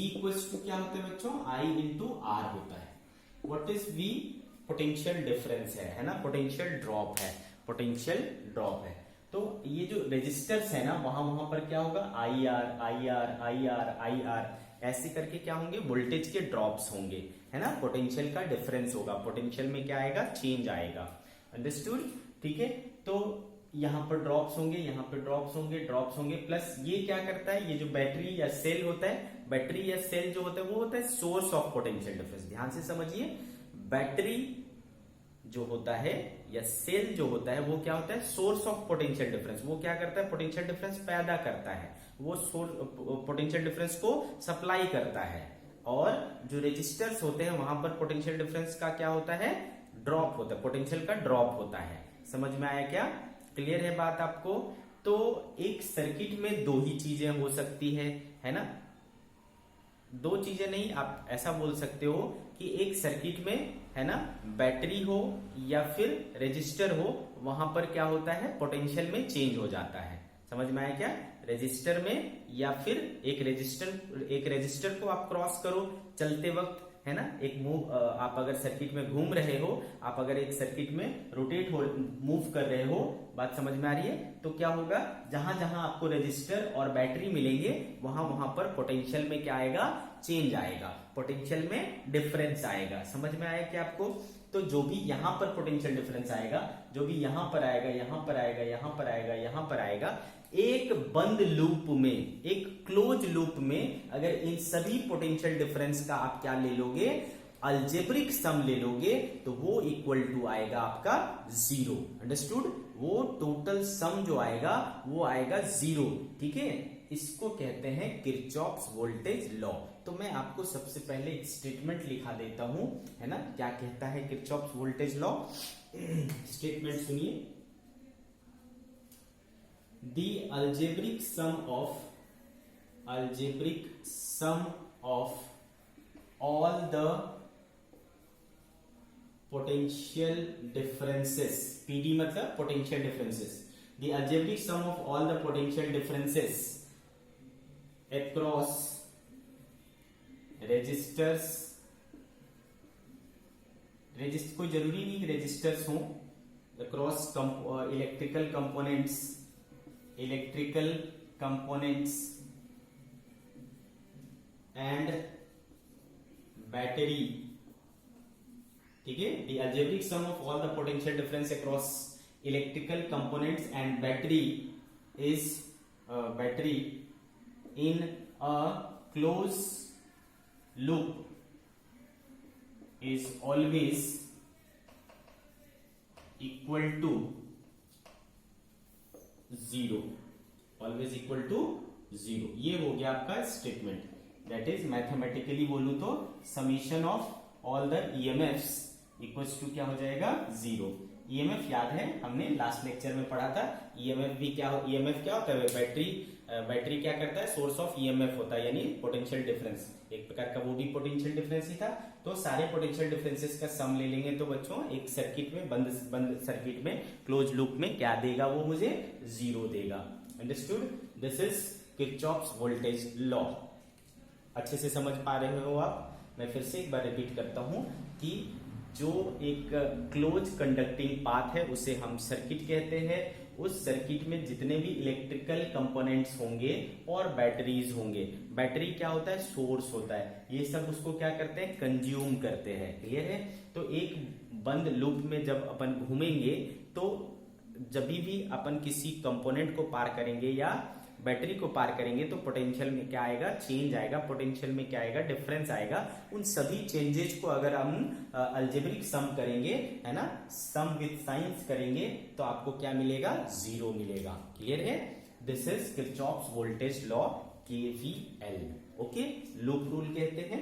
इक्वल्स टू क्या होता है बच्चों, I इंटू आर होता है। What is V? Potential difference है ना, पोटेंशियल ड्रॉप है, पोटेंशियल ड्रॉप है। तो ये जो रेजिस्टर्स है ना, वहां पर क्या होगा, आई आर ऐसे करके क्या होंगे, वोल्टेज के ड्रॉप्स होंगे, है ना, पोटेंशियल का डिफरेंस होगा, पोटेंशियल में क्या आएगा, चेंज आएगा। अंडरस्टूड? ठीक है, तो यहाँ पर ड्रॉप्स होंगे, यहाँ पर ड्रॉप्स होंगे, प्लस ये क्या करता है, ये जो बैटरी या सेल होता है, बैटरी या सेल जो होता है वो होता है सोर्स ऑफ पोटेंशियल डिफरेंस। ध्यान से समझिए, बैटरी जो होता है या सेल जो होता है वो क्या होता है, सोर्स ऑफ पोटेंशियल डिफरेंस। वो क्या करता है, पोटेंशियल डिफरेंस पैदा करता है, वो पोटेंशियल डिफरेंस को सप्लाई करता है। और जो रेजिस्टर्स होते हैं वहां पर पोटेंशियल डिफरेंस का क्या होता है, ड्रॉप होता है, पोटेंशियल का ड्रॉप होता है। समझ में आया क्या? क्लियर है बात आपको? तो एक सर्किट में दो ही चीजें हो सकती है ना, दो चीजें नहीं, आप ऐसा बोल सकते हो कि एक सर्किट में, है ना, बैटरी हो या फिर रेजिस्टर हो, वहां पर क्या होता है, पोटेंशियल में चेंज हो जाता है। समझ में आया क्या? रेजिस्टर में या फिर एक रेजिस्टर को आप क्रॉस करो चलते वक्त, है ना, एक मूव, आप अगर सर्किट में घूम रहे हो, आप अगर एक सर्किट में रोटेट हो, मूव कर रहे हो, बात समझ में आ रही है? तो क्या होगा, जहां जहां आपको रेजिस्टर और बैटरी मिलेंगे वहां पर पोटेंशियल में क्या आएगा, चेंज आएगा, पोटेंशियल में डिफरेंस आएगा। समझ में आया क्या आपको? तो जो भी यहां पर पोटेंशियल डिफरेंस आएगा, जो भी यहां पर आएगा, यहां पर आएगा, यहां पर आएगा, यहां पर आएगा, एक बंद लूप में, एक क्लोज लूप में अगर इन सभी पोटेंशियल डिफरेंस का आप क्या ले लोगे, अलजेब्रिक सम ले लोगे, तो वो इक्वल टू आएगा आपका जीरो। अंडरस्टूड? वो टोटल सम जो आएगा वो आएगा जीरो। ठीक है, इसको कहते हैं किरचॉफ्स वोल्टेज लॉ। तो मैं आपको सबसे पहले एक स्टेटमेंट लिखा देता हूं, है ना, क्या कहता है किरचॉफ्स वोल्टेज लॉ। स्टेटमेंट सुनिए, the algebraic sum of all the potential differences, PD मतलब potential differences, the algebraic sum of all the potential differences across resistors, कोई जरूरी नहीं कि रेजिस्टर्स हो, across electrical components and battery। ठीक है, the algebraic sum of all the potential difference across electrical components and battery in a closed loop is always equal to zero, always equal to zero. ये हो गया आपका statement. That is mathematically बोलूं तो summation of all the EMFs equals to क्या हो जाएगा, zero. EMF याद है, हमने लास्ट लेक्चर में पढ़ा था। ईएमएफ क्या होता है, बैटरी क्या करता है, सोर्स ऑफ ईएमएफ होता है, यानी पोटेंशियल डिफरेंस, एक प्रकार का वो भी पोटेंशियल डिफरेंस ही था। तो सारे पोटेंशियल डिफरेंसेस का सम ले लेंगे तो बच्चों एक सर्किट में, बंद सर्किट में, क्लोज लूप में क्या देगा, वो मुझे जीरो देगा। Understood? This is Kirchhoff's voltage law. अच्छे से समझ पा रहे हो आप? मैं फिर से एक बार रिपीट करता हूं कि जो एक क्लोज कंडक्टिंग पाथ है उसे हम सर्किट कहते हैं। उस सर्किट में जितने भी इलेक्ट्रिकल कंपोनेंट्स होंगे और बैटरीज होंगे, बैटरी क्या होता है, सोर्स होता है, ये सब उसको क्या करते हैं, कंज्यूम करते हैं। क्लियर है? तो एक बंद लूप में जब अपन घूमेंगे तो जब भी अपन किसी कंपोनेंट को पार करेंगे या बैटरी को पार करेंगे तो पोटेंशियल में क्या आएगा, चेंज आएगा, पोटेंशियल में क्या आएगा, डिफरेंस आएगा। उन सभी चेंजेस को अगर हम अलजेब्रिक सम करेंगे, है ना, सम विद साइंस करेंगे, तो आपको क्या मिलेगा, जीरो मिलेगा। क्लियर है? This is Kirchhoff's voltage law, KVL। Okay, loop rule कहते हैं।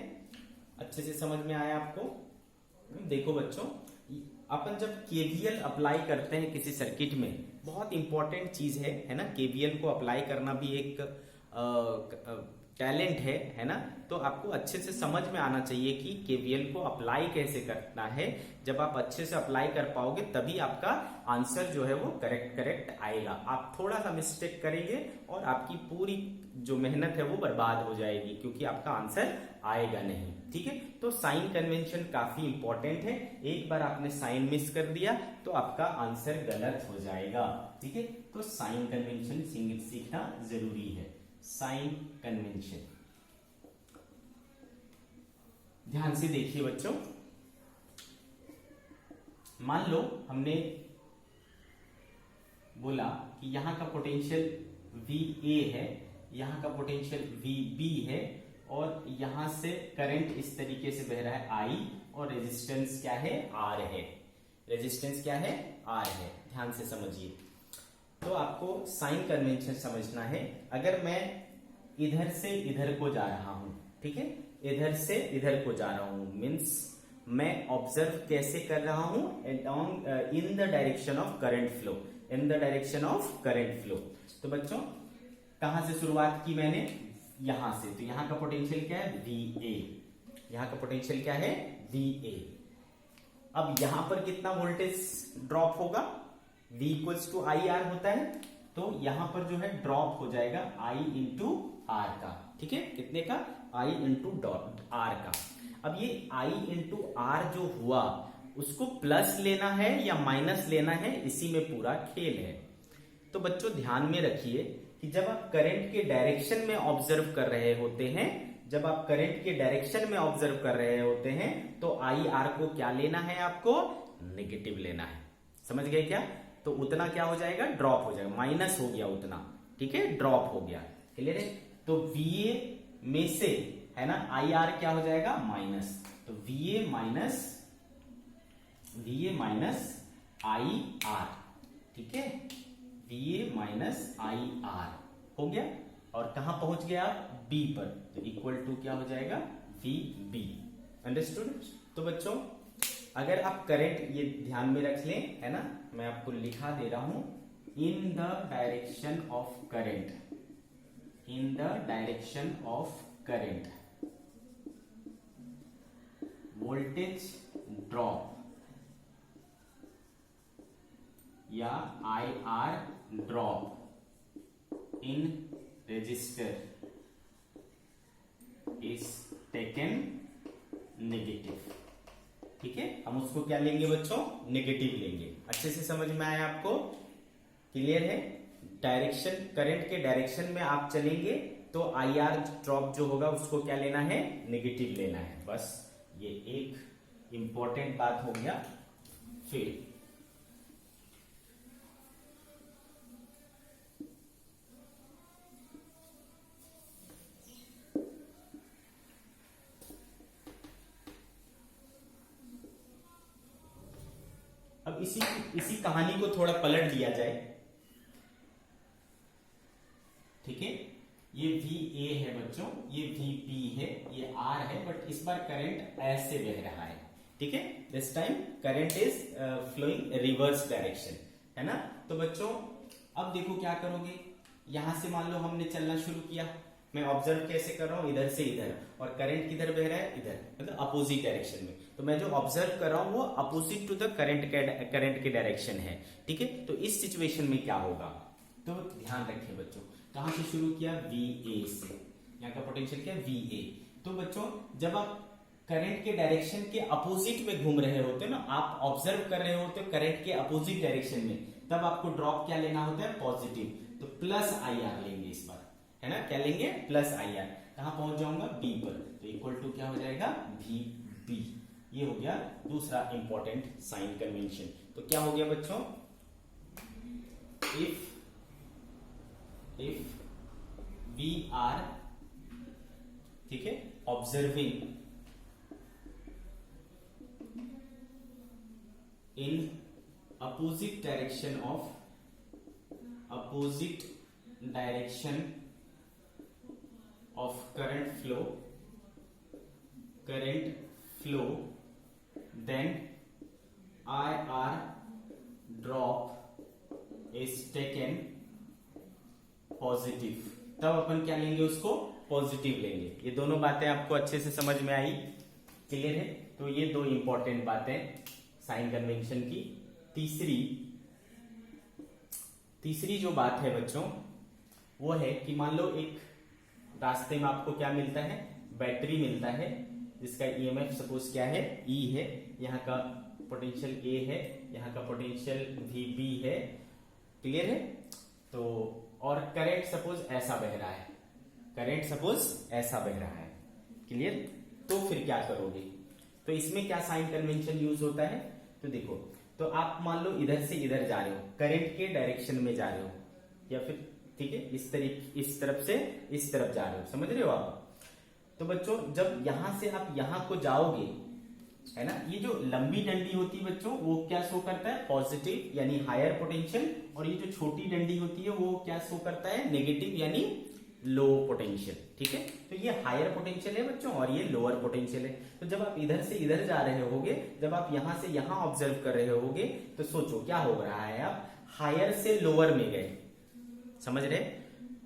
अच्छे से समझ में आया आपको? देखो बच्चों, अपन जब KVL अप्लाई करते हैं किसी सर्किट में, बहुत इंपॉर्टेंट चीज है ना, KVL को अप्लाई करना भी एक टैलेंट है ना, तो आपको अच्छे से समझ में आना चाहिए कि केवीएल को अप्लाई कैसे करना है। जब आप अच्छे से अप्लाई कर पाओगे तभी आपका आंसर जो है वो करेक्ट आएगा। आप थोड़ा सा मिस्टेक करेंगे और आपकी पूरी जो मेहनत है वो बर्बाद हो जाएगी, क्योंकि आपका आंसर आएगा नहीं। ठीक है, तो साइन कन्वेंशन काफी इंपॉर्टेंट है। एक बार आपने साइन मिस कर दिया तो आपका आंसर गलत हो जाएगा। ठीक है, तो साइन कन्वेंशन सीखना जरूरी है। साइन कन्वेंशन, ध्यान से देखिए बच्चों। मान लो हमने बोला कि यहां का पोटेंशियल VA है, यहां का पोटेंशियल VB है, और यहां से करंट इस तरीके से बह रहा है I, और रेजिस्टेंस क्या है? R है। रेजिस्टेंस क्या है? R है। ध्यान से समझिए। तो आपको साइन कन्वेंशन समझना है। अगर मैं इधर से इधर को जा रहा हूं, ठीक है, इधर से इधर को जा रहा हूं, मीन्स मैं ऑब्जर्व कैसे कर रहा हूं? In the direction of current flow, in the direction of current flow. तो बच्चों कहां से शुरुआत की मैंने? यहां से। तो यहां का पोटेंशियल क्या है? VA। यहां का पोटेंशियल क्या है? VA। अब यहां पर कितना वोल्टेज ड्रॉप होगा? V इक्वल्स टू IR होता है, तो यहां पर जो है ड्रॉप हो जाएगा I इंटू R का। ठीक है, कितने का? I इंटू R का। अब ये I इंटू R जो हुआ उसको प्लस लेना है या माइनस लेना है, इसी में पूरा खेल है। तो बच्चों ध्यान में रखिए कि जब आप करंट के डायरेक्शन में ऑब्जर्व कर रहे होते हैं, जब आप करंट के डायरेक्शन में ऑब्जर्व कर रहे होते हैं, तो IR को क्या लेना है? आपको नेगेटिव लेना है। समझ गए क्या? तो उतना क्या हो जाएगा? ड्रॉप हो जाएगा, माइनस हो गया उतना। ठीक है, ड्रॉप हो गया। क्लियर है? तो VA में से है ना IR क्या हो जाएगा? माइनस। तो VA माइनस IR। ठीक है, VA माइनस IR हो गया। और कहां पहुंच गया आप? B पर। तो इक्वल टू क्या हो जाएगा? VB। अंडरस्टूड? तो बच्चों अगर आप करंट, ये ध्यान में रख लें, है ना, मैं आपको लिखा दे रहा हूं, in the direction of current, in the direction of current voltage drop या IR drop in resistor is taken negative. ठीक है, हम उसको क्या लेंगे बच्चों? नेगेटिव लेंगे। अच्छे से समझ में आया आपको? क्लियर है? डायरेक्शन, करंट के डायरेक्शन में आप चलेंगे तो IR ड्रॉप जो होगा उसको क्या लेना है? नेगेटिव लेना है। बस ये एक इंपॉर्टेंट बात हो गया। फिर अब इसी कहानी को थोड़ा पलट दिया जाए। ठीक है, ये VA है बच्चों, ये VB है, ये R है, बट इस बार करंट ऐसे बह रहा है। ठीक है, this time current is flowing reverse direction, है ना। तो बच्चों अब देखो क्या करोगे। यहां से मान लो हमने चलना शुरू किया, मैं ऑब्जर्व कैसे कर रहा हूं? इधर से इधर, और करंट किधर बह रहा है? इधर, मतलब अपोजिट डायरेक्शन में। तो मैं जो ऑब्जर्व कर रहा हूं वो अपोजिट टू द करंट के डायरेक्शन है। ठीक है, तो इस सिचुएशन में क्या होगा? तो ध्यान रखिए बच्चों, कहां से शुरू किया? VA से। यहाँ का पोटेंशियल क्या है? VA। तो बच्चों जब आप करंट के डायरेक्शन के अपोजिट में घूम रहे होते हो ना, आप ऑब्जर्व कर रहे होते हो करंट के अपोजिट डायरेक्शन में, तब आपको ड्रॉप क्या लेना होता है? पॉजिटिव। तो प्लस IR लेंगे इस बार, है ना। क्या लेंगे? Plus IR। कहां पहुंच जाऊंगा? B पर। तो इक्वल टू क्या हो जाएगा? VB। ये हो गया दूसरा इंपॉर्टेंट साइन कन्वेंशन। तो क्या हो गया बच्चों? इफ वी आर, ठीक है, observing in opposite direction of current flow, then IR drop is taken positive। तब अपन क्या लेंगे? उसको पॉजिटिव लेंगे। ये दोनों बातें आपको अच्छे से समझ में आई, क्लियर है? तो ये दो इंपॉर्टेंट बातें साइन कन्वेंशन की। तीसरी जो बात है बच्चों वो है कि मान लो एक रास्ते में आपको क्या मिलता है, बैटरी मिलता है जिसका ईएमएफ सपोज क्या है, ई है, यहाँ का पोटेंशियल ए है, यहाँ का पोटेंशियल वीबी है, क्लियर है? तो और करंट सपोज ऐसा बह रहा है, करंट सपोज ऐसा बह रहा है, क्लियर? तो फिर क्या करोगे? तो इसमें क्या साइन कन्वेंशन यूज होता है? तो देखो, तो आप मान लो इधर से इधर जा रहे हो, करंट के डायरेक्शन में जा रहे हो, या फिर ठीक है इस तरफ से इस तरफ जा रहे हो, समझ रहे हो आप? तो बच्चों जब यहां से आप यहां को जाओगे, है ना, ये जो लंबी डंडी होती है बच्चों वो क्या शो करता है, पॉजिटिव यानी हायर पोटेंशियल, और ये जो छोटी डंडी होती है वो क्या शो करता है, नेगेटिव यानी लो पोटेंशियल, ठीक है? तो ये हायर पोटेंशियल है बच्चों और ये लोअर पोटेंशियल है। तो जब आप इधर से इधर जा रहे होगे, जब आप यहां से यहां ऑब्जर्व कर रहे होगे, तो सोचो क्या हो रहा है, आप हायर से लोअर में गए, समझ रहे?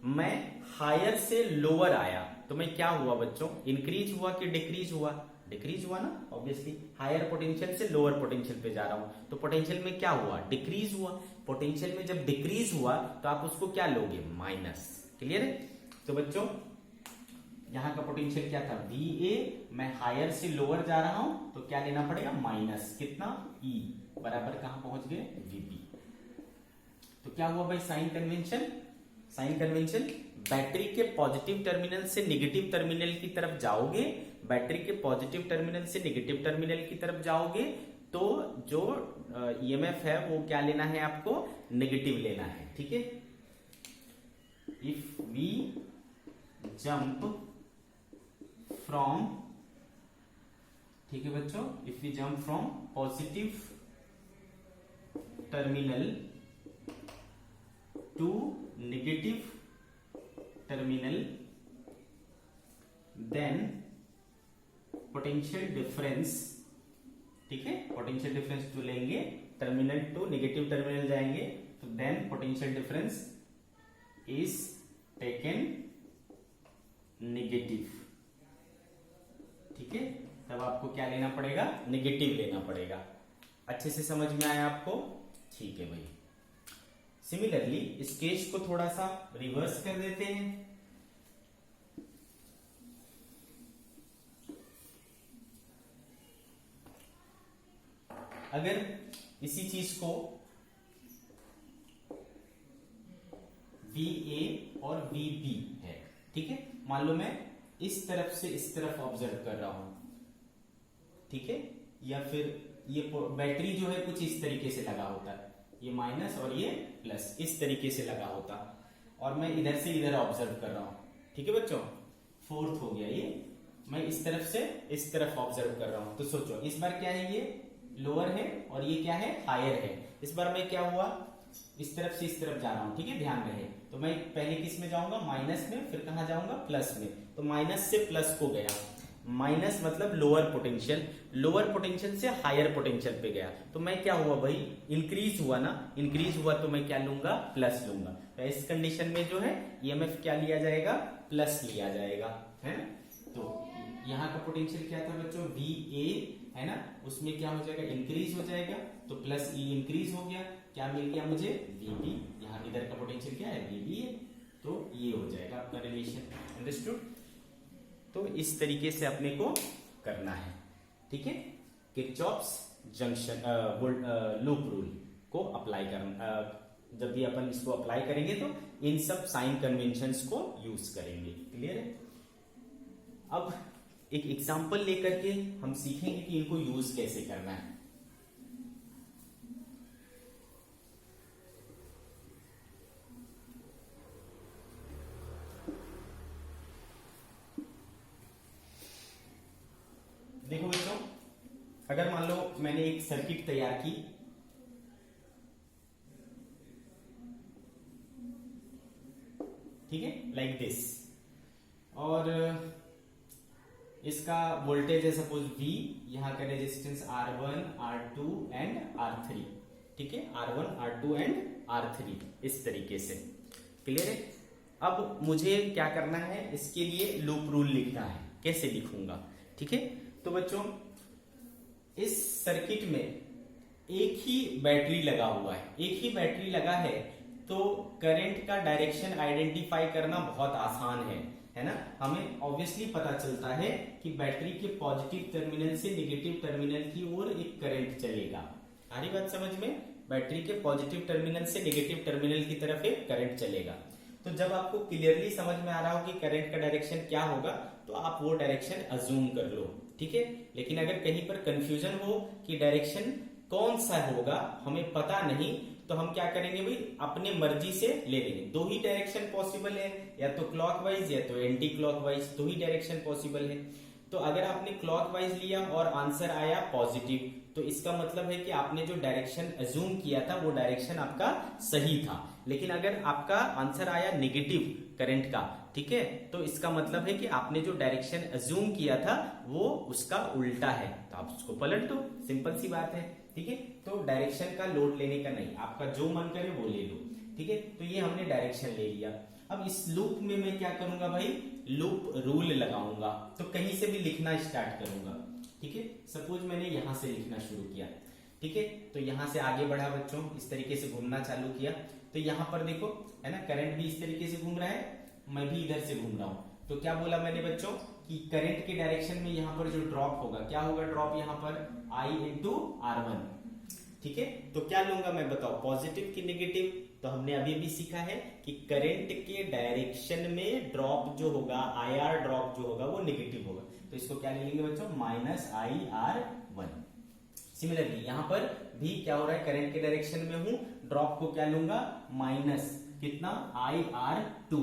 मैं हायर से लोअर आया तो मैं क्या हुआ बच्चों, इंक्रीज हुआ कि डिक्रीज हुआ? डिक्रीज हुआ ना, ऑब्वियसली हायर पोटेंशियल से लोअर पोटेंशियल पे जा रहा हूं, तो पोटेंशियल में क्या हुआ, डिक्रीज हुआ। पोटेंशियल में जब डिक्रीज हुआ तो आप उसको क्या लोगे, माइनस, क्लियर है? तो बच्चों यहां का पोटेंशियल क्या था, VA, मैं हायर से लोअर जा रहा हूं तो क्या लेना पड़ेगा, माइनस कितना, E बराबर कहां पहुंच गए, VB। तो क्या हुआ भाई, sign convention. Sign convention, battery के पॉजिटिव टर्मिनल से नेगेटिव टर्मिनल की तरफ जाओगे, बैटरी के पॉजिटिव टर्मिनल से नेगेटिव टर्मिनल की तरफ जाओगे तो जो ईएमएफ है वो क्या लेना है आपको, नेगेटिव लेना है, ठीक है? इफ वी जंप फ्रॉम, ठीक है बच्चों, if we jump from positive terminal to negative terminal, then potential difference, ठीक है, पोटेंशियल डिफरेंस जो लेंगे, टर्मिनल टू नेगेटिव टर्मिनल जाएंगे, तो then potential difference is taken negative, ठीक है? तब आपको क्या लेना पड़ेगा, नेगेटिव लेना पड़ेगा। अच्छे से समझ में आया आपको? ठीक है भाई। सिमिलरली इस केस को थोड़ा सा रिवर्स कर देते हैं। अगर इसी चीज को VA और VB है, ठीक है, मान लो मैं इस तरफ से इस तरफ ऑब्जर्व कर रहा हूं, ठीक है, या फिर ये बैटरी जो है कुछ इस तरीके से लगा होता है, ये माइनस और ये प्लस इस तरीके से लगा होता, और मैं इधर से इधर ऑब्जर्व कर रहा हूं, ठीक है बच्चों, फोर्थ हो गया ये, मैं इस तरफ से इस तरफ ऑब्जर्व कर रहा हूं। तो सोचो इस बार क्या है, ये लोअर है और ये क्या है, हायर है। इस बार मैं क्या हुआ, इस तरफ से इस तरफ जा रहा हूं, ठीक है, ध्यान रहे। तो मैं पहले किस में जाऊंगा, माइनस में, फिर कहां जाऊंगा, प्लस में। तो माइनस से प्लस को गया, माइनस मतलब लोअर पोटेंशियल, लोअर पोटेंशियल से हायर पोटेंशियल पे गया, तो मैं क्या हुआ भाई, इंक्रीज हुआ ना, इंक्रीज हुआ तो मैं क्या लूंगा, प्लस लूंगा। तो इस कंडीशन में जो है ईएमएफ क्या लिया जाएगा, प्लस लिया जाएगा, है ना? तो यहाँ का पोटेंशियल क्या था बच्चों, VA, है ना, उसमें क्या हो जाएगा, इंक्रीज हो जाएगा, तो प्लस E इंक्रीज हो गया, क्या मिल गया मुझे, VB। यहाँ इधर का पोटेंशियल क्या है, VB है, तो ये हो जाएगा आपका रिलेशन, अंडरस्टूड? तो इस तरीके से अपने को करना है, ठीक है? किरचॉफ्स जंक्शन लूप रूल को अप्लाई करना, जब भी अपन इसको अप्लाई करेंगे तो इन सब साइन कन्वेंशंस को यूज करेंगे, क्लियर है? अब एक एग्जांपल लेकर के हम सीखेंगे कि इनको यूज कैसे करना है। देखो बच्चों, अगर मान लो मैंने एक सर्किट तैयार की, ठीक है, लाइक दिस, और इसका वोल्टेज है सपोज V, यहां का resistance R1, R2 and R3, ठीक है, R1, R2 एंड R3 इस तरीके से, क्लियर है? अब मुझे क्या करना है, इसके लिए लूप रूल लिखना है। कैसे लिखूंगा, ठीक है। तो बच्चों इस सर्किट में एक ही बैटरी लगा हुआ है, एक ही बैटरी लगा है, तो करंट का डायरेक्शन आइडेंटिफाई करना बहुत आसान है ना। हमें ऑब्वियसली पता चलता है कि बैटरी के पॉजिटिव टर्मिनल से नेगेटिव टर्मिनल की ओर एक करंट चलेगा। आ रही बात समझ में? बैटरी के पॉजिटिव टर्मिनल से नेगेटिव टर्मिनल की तरफ एक करंट चलेगा। तो जब आपको क्लियरली समझ में आ रहा हो कि करंट का डायरेक्शन क्या होगा, तो आप वो डायरेक्शन अज्यूम कर लो, ठीक है। लेकिन अगर कहीं पर कंफ्यूजन हो कि डायरेक्शन कौन सा होगा, हमें पता नहीं, तो हम क्या करेंगे भाई, अपने मर्जी से ले लेंगे। दो ही डायरेक्शन पॉसिबल है, या तो क्लॉकवाइज या तो एंटी क्लॉकवाइज, दो ही डायरेक्शन पॉसिबल है। तो अगर आपने क्लॉकवाइज लिया और आंसर आया पॉजिटिव, तो इसका मतलब है कि आपने जो डायरेक्शन अज्यूम किया था वो डायरेक्शन आपका सही था। लेकिन अगर आपका आंसर आया नेगेटिव करंट का, ठीक है, तो इसका मतलब है कि आपने जो डायरेक्शन अज्यूम किया था वो उसका उल्टा है, तो आप उसको पलट दो, सिंपल सी बात है, ठीक है। तो डायरेक्शन का लोड लेने का नहीं, आपका जो मन करे वो ले लो, ठीक है। तो ये हमने डायरेक्शन ले लिया। अब इस लूप में मैं क्या करूंगा भाई, लूप रूल लगाऊंगा। तो कहीं से भी लिखना स्टार्ट करूंगा, ठीक है। सपोज मैंने यहां से लिखना शुरू किया, ठीक है। तो यहां से आगे बढ़ा बच्चों, इस तरीके से घूमना चालू किया। तो यहां पर देखो, है ना, करंट भी इस तरीके से घूम रहा है, मैं भी इधर से घूम रहा हूं। तो क्या बोला मैंने बच्चों कि करंट के डायरेक्शन में यहाँ पर जो ड्रॉप होगा, क्या होगा ड्रॉप यहाँ पर, I इंटू R1, ठीक है। तो क्या लूंगा मैं, बताओ, पॉजिटिव की नेगेटिव? तो हमने अभी भी सीखा है कि करंट के डायरेक्शन में ड्रॉप जो होगा, IR ड्रॉप जो होगा वो नेगेटिव होगा। तो इसको क्या ले लेंगे बच्चों, -IR1। सिमिलरली यहां पर भी क्या हो रहा है, करंट के डायरेक्शन में हूं, ड्रॉप को क्या लूंगा, माइनस कितना, IR2,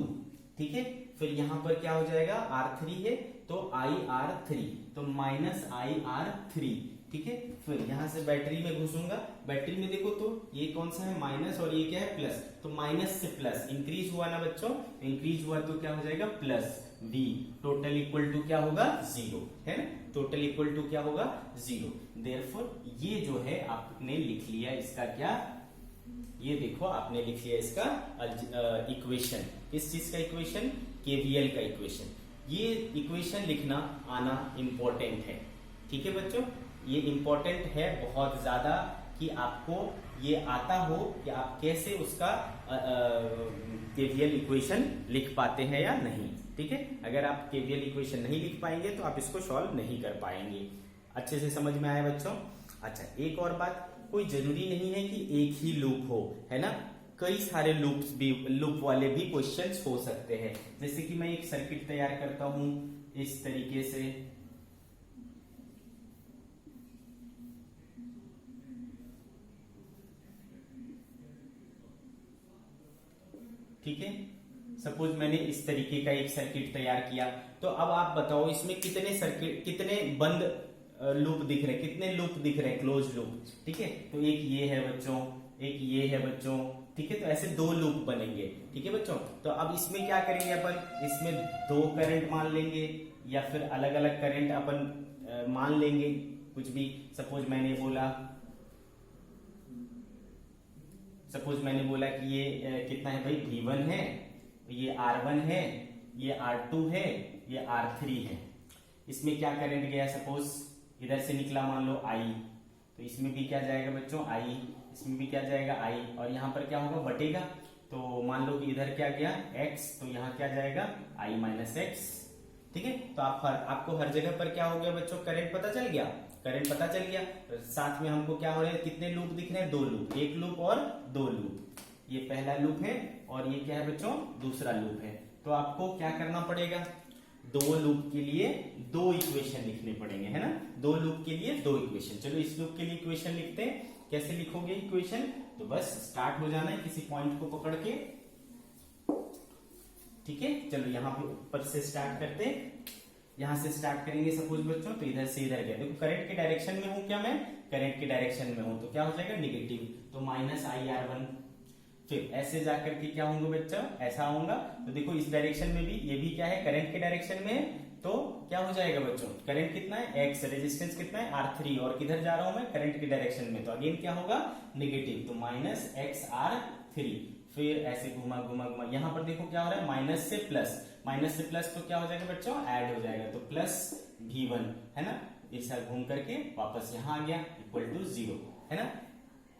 ठीक है। फिर यहां पर क्या हो जाएगा, R3 है तो IR3, तो -IR3, ठीक है। फिर यहां से बैटरी में घुसूंगा, बैटरी में देखो तो ये कौन सा है, माइनस, और ये क्या है, प्लस। तो माइनस से प्लस इंक्रीज हुआ ना बच्चों, इंक्रीज हुआ तो क्या हो जाएगा, plus V, total equal to क्या होगा, 0, है ना। टोटल इक्वल टू क्या होगा, 0। देयरफॉर ये जो है आपने लिख लिया इसका क्या, ये देखो आपने लिख लिया इसका इक्वेशन। किस चीज का इक्वेशन, केवीएल का इक्वेशन। ये इक्वेशन लिखना आना इंपॉर्टेंट है, ठीक है बच्चों। ये इंपॉर्टेंट है बहुत ज्यादा कि आपको ये आता हो कि आप कैसे उसका केवीएल इक्वेशन लिख पाते हैं या नहीं, ठीक है। अगर आप केवीएल इक्वेशन नहीं लिख पाएंगे तो आप इसको सॉल्व नहीं कर पाएंगे। अच्छे से समझ में आया बच्चों? अच्छा, एक और बात, कोई जरूरी नहीं है कि एक ही लूप हो, है ना, कई सारे लूप वाले भी क्वेश्चंस हो सकते हैं। जैसे कि मैं एक सर्किट तैयार करता हूं इस तरीके से, ठीक है। सपोज मैंने इस तरीके का एक सर्किट तैयार किया, तो अब आप बताओ इसमें कितने बंद लूप दिख रहे हैं, कितने लूप दिख रहे हैं, क्लोज लूप, ठीक है। तो एक ये है बच्चों, एक ये है बच्चों, ठीक है। तो ऐसे दो लूप बनेंगे, ठीक है बच्चों। तो अब इसमें क्या करेंगे अपन, इसमें दो करंट मान लेंगे या फिर अलग अलग करंट अपन मान लेंगे, कुछ भी। सपोज मैंने बोला कि ये कितना है भाई, V1 है, ये R1 है, ये R2 है, ये R3 है। इसमें क्या करंट गया, सपोज इधर से निकला मान लो I, तो इसमें भी क्या जाएगा बच्चों, I, इसमें भी क्या जाएगा I, और यहाँ पर क्या होगा, बटेगा। तो मान लो कि इधर क्या गया X, तो यहाँ क्या जाएगा I माइनस एक्स, ठीक है। तो आपको हर जगह पर क्या हो गया बच्चों, करंट पता चल गया, करंट पता चल गया। साथ में हमको क्या हो रहा है, कितने लूप दिख रहे हैं, दो लूप, एक लूप और दो लूप। ये पहला लूप है और ये क्या है बच्चों, दूसरा लूप है। तो आपको क्या करना पड़ेगा, दो लूप के लिए दो इक्वेशन लिखने पड़ेंगे, है ना, दो लूप के लिए दो इक्वेशन। चलो इस लूप के लिए इक्वेशन लिखते हैं। कैसे लिखोगे इक्वेशन, तो बस स्टार्ट हो जाना है किसी पॉइंट को पकड़ के, ठीक है। चलो यहाँ पे ऊपर से स्टार्ट करते हैं, यहां से स्टार्ट करेंगे सपोज बच्चों, तो इधर से इधर गया। देखो करंट के डायरेक्शन में हूं क्या, मैं करंट के डायरेक्शन में हूं, तो क्या हो जाएगा नेगेटिव, तो -IR1। फिर ऐसे जाकर के क्या होंगे बच्चा, ऐसा होगा। तो देखो इस डायरेक्शन में भी, ये भी क्या है, करंट के डायरेक्शन में है, तो क्या हो जाएगा बच्चों, करंट कितना है X, रेजिस्टेंस कितना है R3, और किधर जा रहा हूं मैं, करंट के डायरेक्शन में, तो अगेन क्या होगा, नेगेटिव, तो -XR3। फिर ऐसे घुमा घुमा घुमा, यहां पर देखो क्या हो रहा है, माइनस से प्लस तो क्या हो जाएगा बच्चों, ऐड हो जाएगा, तो प्लस V1 है ना, ऐसा घूम करके वापस यहां आ गया इक्वल टू 0 है ना।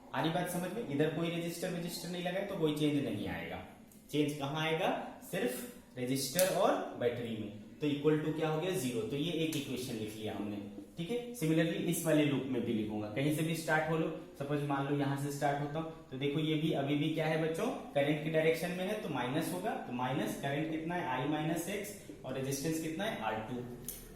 आ रही बात समझ में, इधर कोई रजिस्टर नहीं लगा तो कोई चेंज नहीं आएगा। चेंज कहां आएगा, सिर्फ रजिस्टर और बैटरी में, तो इक्वल टू क्या हो गया 0। तो ये एक इक्वेशन लिख लिया हमने, ठीक है। सिमिलरली इस वाले लूप में भी लिखूंगा, कहीं से भी स्टार्ट हो लो, सपोज मान लो यहां से स्टार्ट होता हूं, तो देखो ये भी अभी भी क्या है बच्चों, करंट की डायरेक्शन में है तो माइनस होगा, तो माइनस करंट कितना है I माइनस एक्स और रेजिस्टेंस कितना है R2।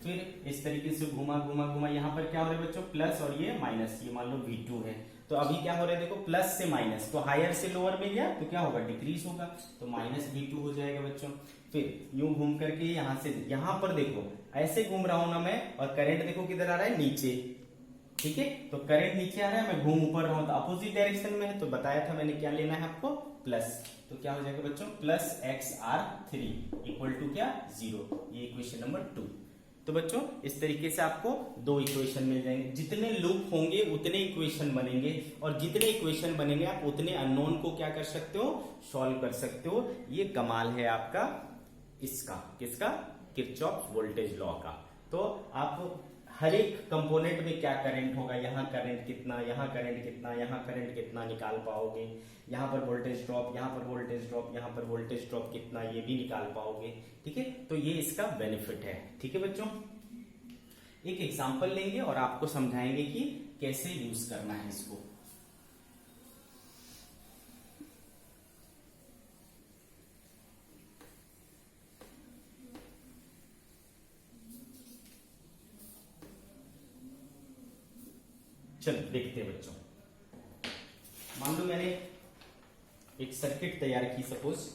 फिर इस तरीके से घुमा घुमा घुमा, यहाँ पर क्या हो रहा है बच्चों, प्लस और ये माइनस, ये मान लो V2 है, तो अभी क्या हो रहा है देखो, प्लस से माइनस, तो हायर से लोअर में गया तो क्या होगा, डिक्रीज होगा, तो माइनस V2 हो जाएगा बच्चों। फिर यूं घूम करके यहां से, यहां पर देखो ऐसे घूम रहा हूं ना मैं, और करंट देखो किधर आ रहा है, नीचे, ठीक है। तो करंट नीचे आ रहा है, मैं घूम ऊपर रहा हूं, तो अपोजिट डायरेक्शन में है, तो बताया था मैंने क्या लेना है आपको, प्लस, तो क्या हो जाएगा बच्चों, प्लस XR3 इक्वल टू क्या, 0। ये इक्वेशन नंबर 2। तो बच्चों इस तरीके से आपको दो इक्वेशन मिल जाएंगे, जितने लूप होंगे उतने इक्वेशन बनेंगे, और जितने इक्वेशन बनेंगे आप उतने अननोन को क्या कर सकते हो, सॉल्व कर सकते हो। ये कमाल है आपका इसका, किसका, किरचॉफ वोल्टेज लॉ का। तो आप हर एक कंपोनेंट में क्या करंट होगा, यहाँ करंट कितना, यहाँ करंट कितना, यहाँ करंट कितना निकाल पाओगे, यहाँ पर वोल्टेज ड्रॉप, यहाँ पर वोल्टेज ड्रॉप, यहाँ पर वोल्टेज ड्रॉप कितना, ये भी निकाल पाओगे, ठीक है। तो ये इसका बेनिफिट है, ठीक है बच्चों। एक एग्जांपल लेंगे और आपको समझाएंगे कि कैसे यूज करना है इसको। चलो देखते हैं बच्चों, मान लो मैंने एक सर्किट तैयार की, सपोज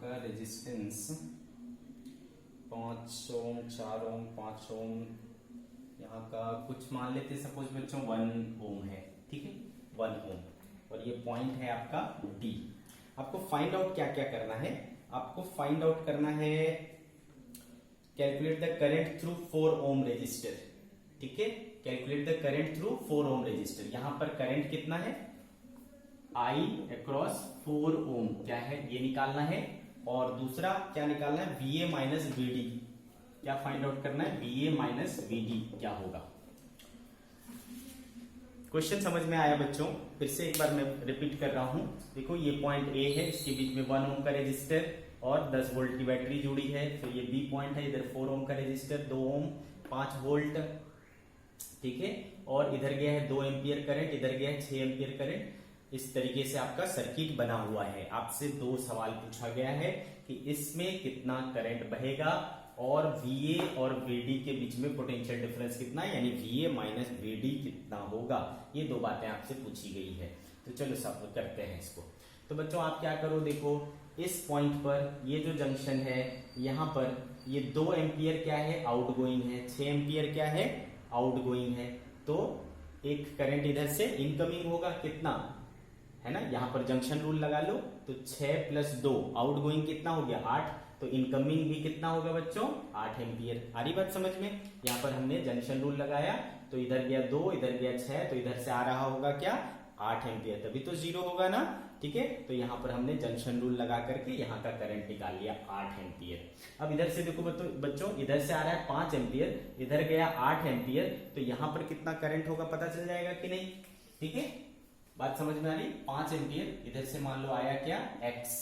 का रेजिस्टेंस 5 ओम, 4 ओम, 5 ओम, यहाँ का कुछ मान लेते सपोज बच्चों 1 ओम है, ठीक है, 1 ओम, और ये पॉइंट है आपका डी। आपको फाइंड आउट क्या क्या करना है, आपको फाइंड आउट करना है, calculate the current through 4 ohm resistor, ठीक है, calculate the current through 4 ohm resistor. यहां पर करंट कितना है, I अक्रॉस 4 ओम क्या है ये निकालना है, और दूसरा क्या निकालना है, VA माइनस VD, क्या फाइंड आउट करना है, VA माइनस VD क्या होगा। क्वेश्चन समझ में आया बच्चों, फिर से एक बार मैं रिपीट कर रहा हूं। देखो ये पॉइंट A है, इसके बीच में 1 ओम का रेजिस्टर और 10 वोल्ट की बैटरी जुड़ी है, फिर ये B पॉइंट है, इधर 4 ओम का रेजिस्टर, 2 ओम, 5 वोल्ट, ठीक है, और इधर गया है 2 एम्पियर करंट, इधर गया है 6 एम्पियर करंट। इस तरीके से आपका सर्किट बना हुआ है। आपसे 2 सवाल पूछा गया है कि इसमें कितना करंट बहेगा और VA और VD के बीच में पोटेंशियल डिफरेंस कितना है, यानी VA माइनस VD कितना होगा। ये 2 बातें आपसे पूछी गई है। तो चलो सब करते हैं इसको। तो बच्चों आप क्या करो, देखो इस पॉइंट पर ये जो जंक्शन है, यहाँ पर ये 2 एम्पियर क्या है, आउटगोइंग है, 6 एम्पियर क्या है, आउटगोइंग है। तो एक करंट इधर से इनकमिंग होगा, कितना है ना, यहां पर जंक्शन रूल लगा लो, तो 6 + 2 आउटगोइंग कितना हो गया, 8, तो इनकमिंग भी कितना होगा बच्चों, 8 एम्पियर। आ रही बात समझ में, यहां पर हमने जंक्शन रूल लगाया, तो इधर गया 2, इधर गया 6, तो इधर से आ रहा होगा क्या, 8 एम्पियर, तभी तो 0 होगा ना। ठीक है, तो यहाँ पर हमने जंक्शन रूल लगा करके यहाँ का करंट निकाल लिया 8 एम्पियर। अब इधर से देखो बच्चों, इधर से आ रहा है 5 एम्पियर, इधर गया 8 एम्पियर, तो यहाँ पर कितना करंट होगा पता चल जाएगा कि नहीं। ठीक है, बात समझ में आ रही। 5 एम्पियर इधर से मान लो आया क्या, x।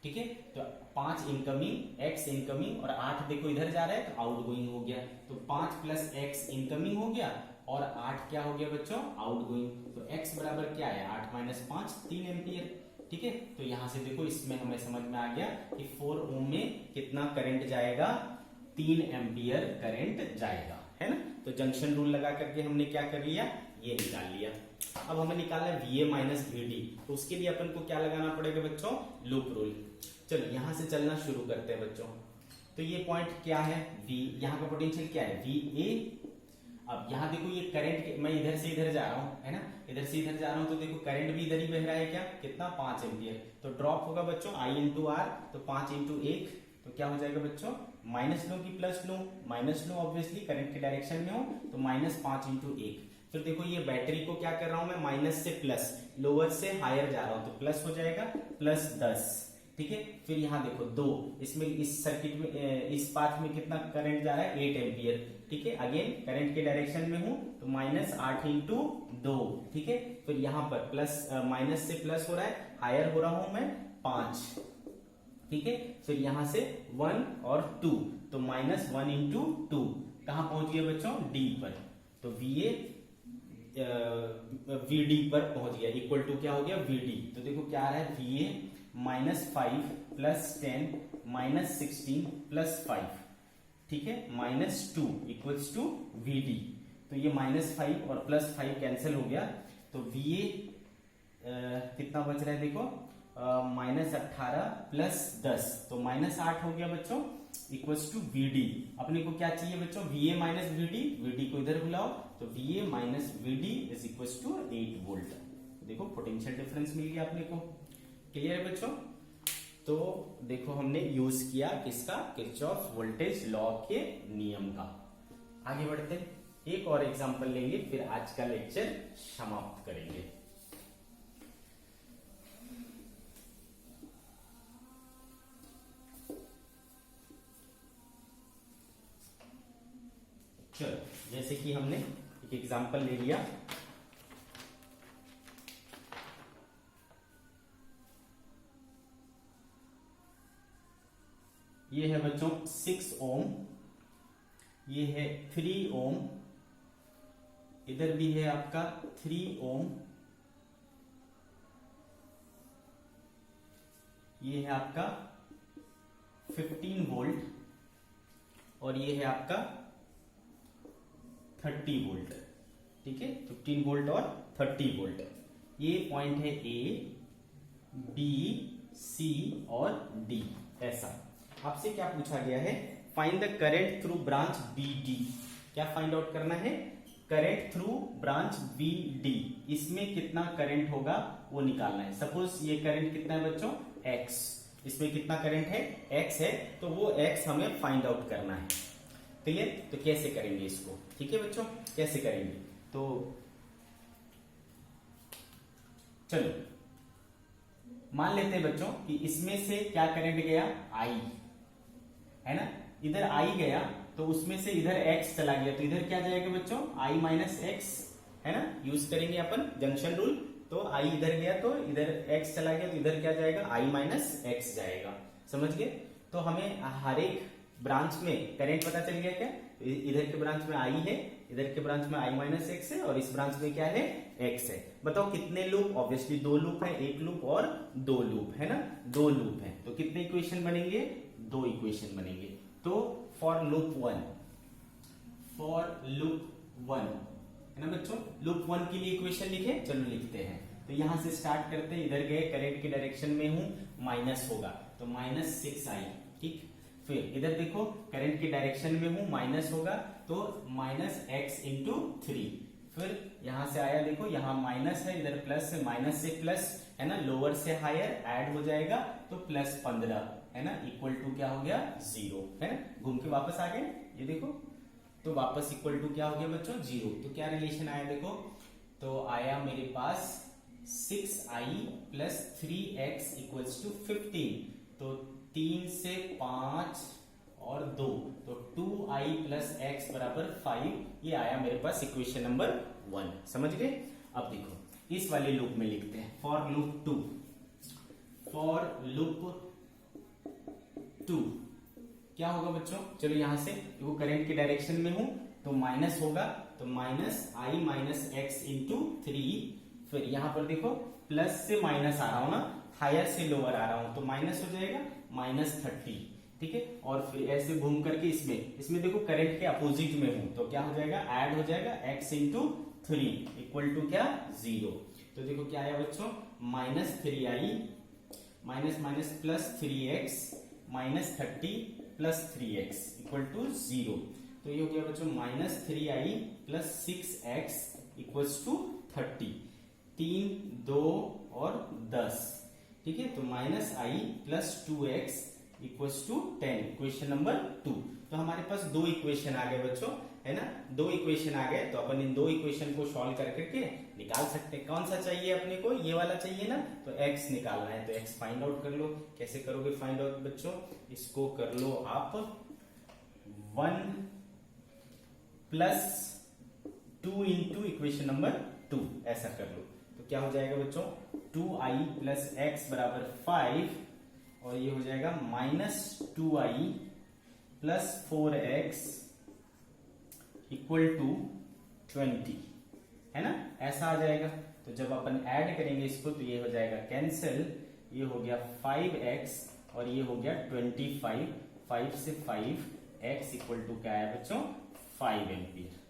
ठीक है, तो 5 इनकमिंग, x इनकमिंग, और 8 देखो इधर जा रहा है तो आउट गोइंग हो गया, तो 5 प्लस x इनकमिंग हो गया और 8 क्या हो गया बच्चों, आउट गोइंग। तो x बराबर क्या है, 8 माइनस 5, 3 एम्पियर। ठीक है, तो यहां से देखो इसमें हमें समझ में आ गया कि 4 ओम में कितना करंट जाएगा, 3 एम्पियर करंट जाएगा, है ना। तो जंक्शन रूल लगा करके हमने क्या कर लिया, ये निकाल लिया। अब हमें निकालना है VA माइनस VD, तो उसके लिए अपन को क्या लगाना पड़ेगा बच्चों, लूप रूल। चलो यहां से चलना शुरू करते हैं बच्चों। तो ये पॉइंट क्या है, V, यहाँ का पोटेंशियल क्या है, VA। अब यहाँ देखो ये करंट, मैं इधर से इधर जा रहा हूँ, है ना, इधर से इधर जा रहा हूँ, तो देखो करंट भी इधर ही बह रहा है, क्या, कितना, 5 एम्पियर। तो ड्रॉप होगा बच्चों I इंटू R, तो 5 इंटू 1, तो क्या हो जाएगा बच्चों, माइनस लो कि plus low, minus low, obviously current के डायरेक्शन में हो, तो -5 इंटू 1। फिर देखो ये बैटरी को क्या कर रहा हूं मैं, माइनस से प्लस, लोअर से हायर जा रहा हूं, तो प्लस हो जाएगा, +10। ठीक है, फिर यहाँ देखो 2, इसमें इस सर्किट में इस पाथ में कितना करंट जा रहा है, 8 एम्पियर। ठीक है, अगेन करंट के डायरेक्शन में हूं, तो -8 इंटू 2। ठीक है, फिर यहाँ पर प्लस, माइनस से प्लस हो रहा है, हायर हो रहा हूं मैं 5। ठीक है, फिर यहां से 1 और 2, तो -1 इंटू 2, कहां पहुंच गया बच्चों, D पर। तो VA VD पर पहुंच गया, इक्वल टू क्या हो गया, VD। तो देखो क्या आ रहा है, VA -5 प्लस 10 -16 प्लस 5। ठीक है, -2 इक्वल्स टू VD। तो ये -5 और +5 कैंसिल हो गया, तो VA कितना बच रहा है देखो, -18 प्लस 10, तो -8 हो गया बच्चों, इक्वल्स टू VD। अपने को क्या चाहिए बच्चों, VA माइनस VD, VD को इधर बुलाओ, तो VA minus VD is equals to 8 volt. देखो पोटेंशियल डिफरेंस मिल गया अपने को। क्लियर है बच्चों। तो देखो हमने यूज किया किसका, किरचॉफ वोल्टेज लॉ के नियम का। आगे बढ़ते हैं, एक और एग्जांपल लेंगे, फिर आज का लेक्चर समाप्त करेंगे। चलो, जैसे कि हमने एक एग्जांपल ले लिया, ये है बच्चों 6 ओम, ये है 3 ओम, इधर भी है आपका 3 ओम, ये है आपका 15 वोल्ट, और ये है आपका 30 वोल्ट। ठीक है, 15 वोल्ट और 30 वोल्ट। ये पॉइंट है A, B, C और D। ऐसा आपसे क्या पूछा गया है, find the current through branch BD। क्या फाइंड आउट करना है, करंट थ्रू ब्रांच BD, इसमें कितना करंट होगा वो निकालना है। सपोज ये करंट कितना है बच्चों, X, इसमें कितना करंट है, X है, तो वो X हमें फाइंड आउट करना है। क्लियर, तो कैसे करेंगे इसको, ठीक है बच्चों, कैसे करेंगे, तो चलो मान लेते हैं बच्चों कि इसमें से क्या करंट गया, I, है ना, इधर I गया, तो उसमें से इधर X चला गया, तो इधर क्या जाएगा बच्चों, I माइनस X, है ना, यूज करेंगे अपन जंक्शन रूल। तो I इधर गया तो इधर X चला गया, तो इधर क्या जाएगा, I माइनस X जाएगा। समझ गए। तो हमें हर एक ब्रांच में करंट पता चल गया क्या, इधर के ब्रांच में I है, इधर के ब्रांच में I माइनस X है, और इस ब्रांच में क्या है, X है। बताओ कितने लूप, ऑब्वियसली 2 लूप है, 1 लूप और 2 लूप, है ना, 2 लूप है, तो कितने इक्वेशन बनेंगे, 2 इक्वेशन बनेंगे। तो फॉर लूप 1, है ना बच्चों, लूप 1 के लिए इक्वेशन लिखे, चलो लिखते हैं। तो यहां से स्टार्ट करते हैं, इधर गए करंट के डायरेक्शन में हूं, माइनस होगा, तो -6I। ठीक, फिर इधर देखो करंट के डायरेक्शन में हूं, माइनस होगा, तो -x इंटू 3। फिर यहां से आया, देखो यहां माइनस है, इधर प्लस है, माइनस से प्लस, है ना, लोअर से हायर ऐड हो जाएगा, तो +15, है ना, इक्वल टू क्या हो गया, 0, है ना, घूम के वापस आ गए, ये देखो, तो वापस इक्वल टू क्या हो गया बच्चों, 0। तो क्या रिलेशन आया देखो, तो आया मेरे पास 6i plus 3x equals to 15। तो 3 से 5 और 2, तो 2i प्लस एक्स बराबर 5। ये आया मेरे पास इक्वेशन नंबर 1। समझ गए? अब देखो इस वाले लूप में लिखते हैं फॉर लूप 2। फॉर लूप 2 क्या होगा बच्चों? चलो यहां से वो करंट के डायरेक्शन में हूं तो माइनस होगा, तो माइनस आई माइनस एक्स इंटू 3। फिर यहां पर देखो प्लस से माइनस आ रहा हूं ना, हायर से लोअर आ रहा हूं, तो माइनस हो जाएगा -30। ठीक है, और फिर ऐसे घूम करके इसमें देखो करंट के अपोजिट में हूं तो क्या हो जाएगा, ऐड हो जाएगा x इंटू 3 इक्वल टू क्या 0। तो देखो क्या आया बच्चों, -3i minus minus plus 3x -30 plus 3x equal to 0। तो ये हो गया बच्चों -3i plus 6x equals to 30। 3, 2 और 10। ठीक है, तो -i plus 2x equals to 10, equation number 2। तो हमारे पास दो इक्वेशन आ गए बच्चों, है ना, दो इक्वेशन आ गए। तो अपन इन दो इक्वेशन को सॉल्व कर करके निकाल सकते हैं। कौन सा चाहिए अपने को, ये वाला चाहिए ना, तो x निकालना है। तो x फाइंड आउट कर लो। कैसे करोगे फाइंड आउट बच्चों, इसको कर लो आप 1 प्लस 2 इंटू इक्वेशन नंबर 2, ऐसा कर लो। तो क्या हो जाएगा बच्चों, 2i प्लस एक्स बराबर 5, और ये हो जाएगा -2i plus 4x equal to 20, है ना, ऐसा आ जाएगा। तो जब अपन ऐड करेंगे इसको तो ये हो जाएगा कैंसिल, ये हो गया 5x और ये हो गया 25। 5 से 5 x इक्वल टू क्या है बच्चों, 5 एम्पियर।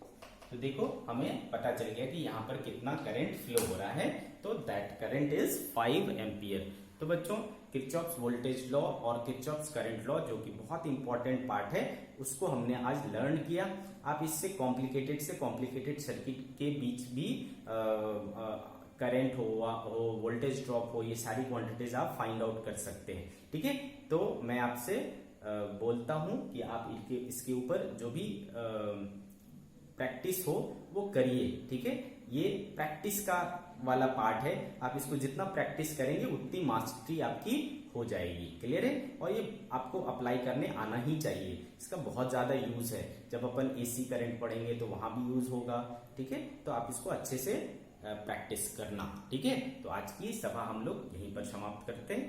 तो देखो हमें पता चल गया कि यहाँ पर कितना करंट फ्लो हो रहा है, तो दैट करंट इज 5 एम्पियर। तो बच्चों किरचॉफ्स वोल्टेज लॉ और किरचॉफ्स करंट लॉ, जो कि बहुत इंपॉर्टेंट पार्ट है, उसको हमने आज लर्न किया। आप इससे कॉम्प्लिकेटेड सर्किट के बीच भी करंट हो वोल्टेज ड्रॉप हो, ये सारी क्वांटिटीज आप फाइंड आउट कर सकते हैं। ठीक है, तो मैं आपसे बोलता हूं कि आप इसके ऊपर जो भी प्रैक्टिस हो वो करिए। ठीक है, ये प्रैक्टिस का वाला पार्ट है, आप इसको जितना प्रैक्टिस करेंगे उतनी मास्टरी आपकी हो जाएगी। क्लियर है? और ये आपको अप्लाई करने आना ही चाहिए, इसका बहुत ज्यादा यूज है। जब अपन एसी करंट पढ़ेंगे तो वहां भी यूज होगा। ठीक है, तो आप इसको अच्छे से प्रैक्टिस करना। ठीक है, तो आज की सभा हम लोग यहीं पर समाप्त करते हैं।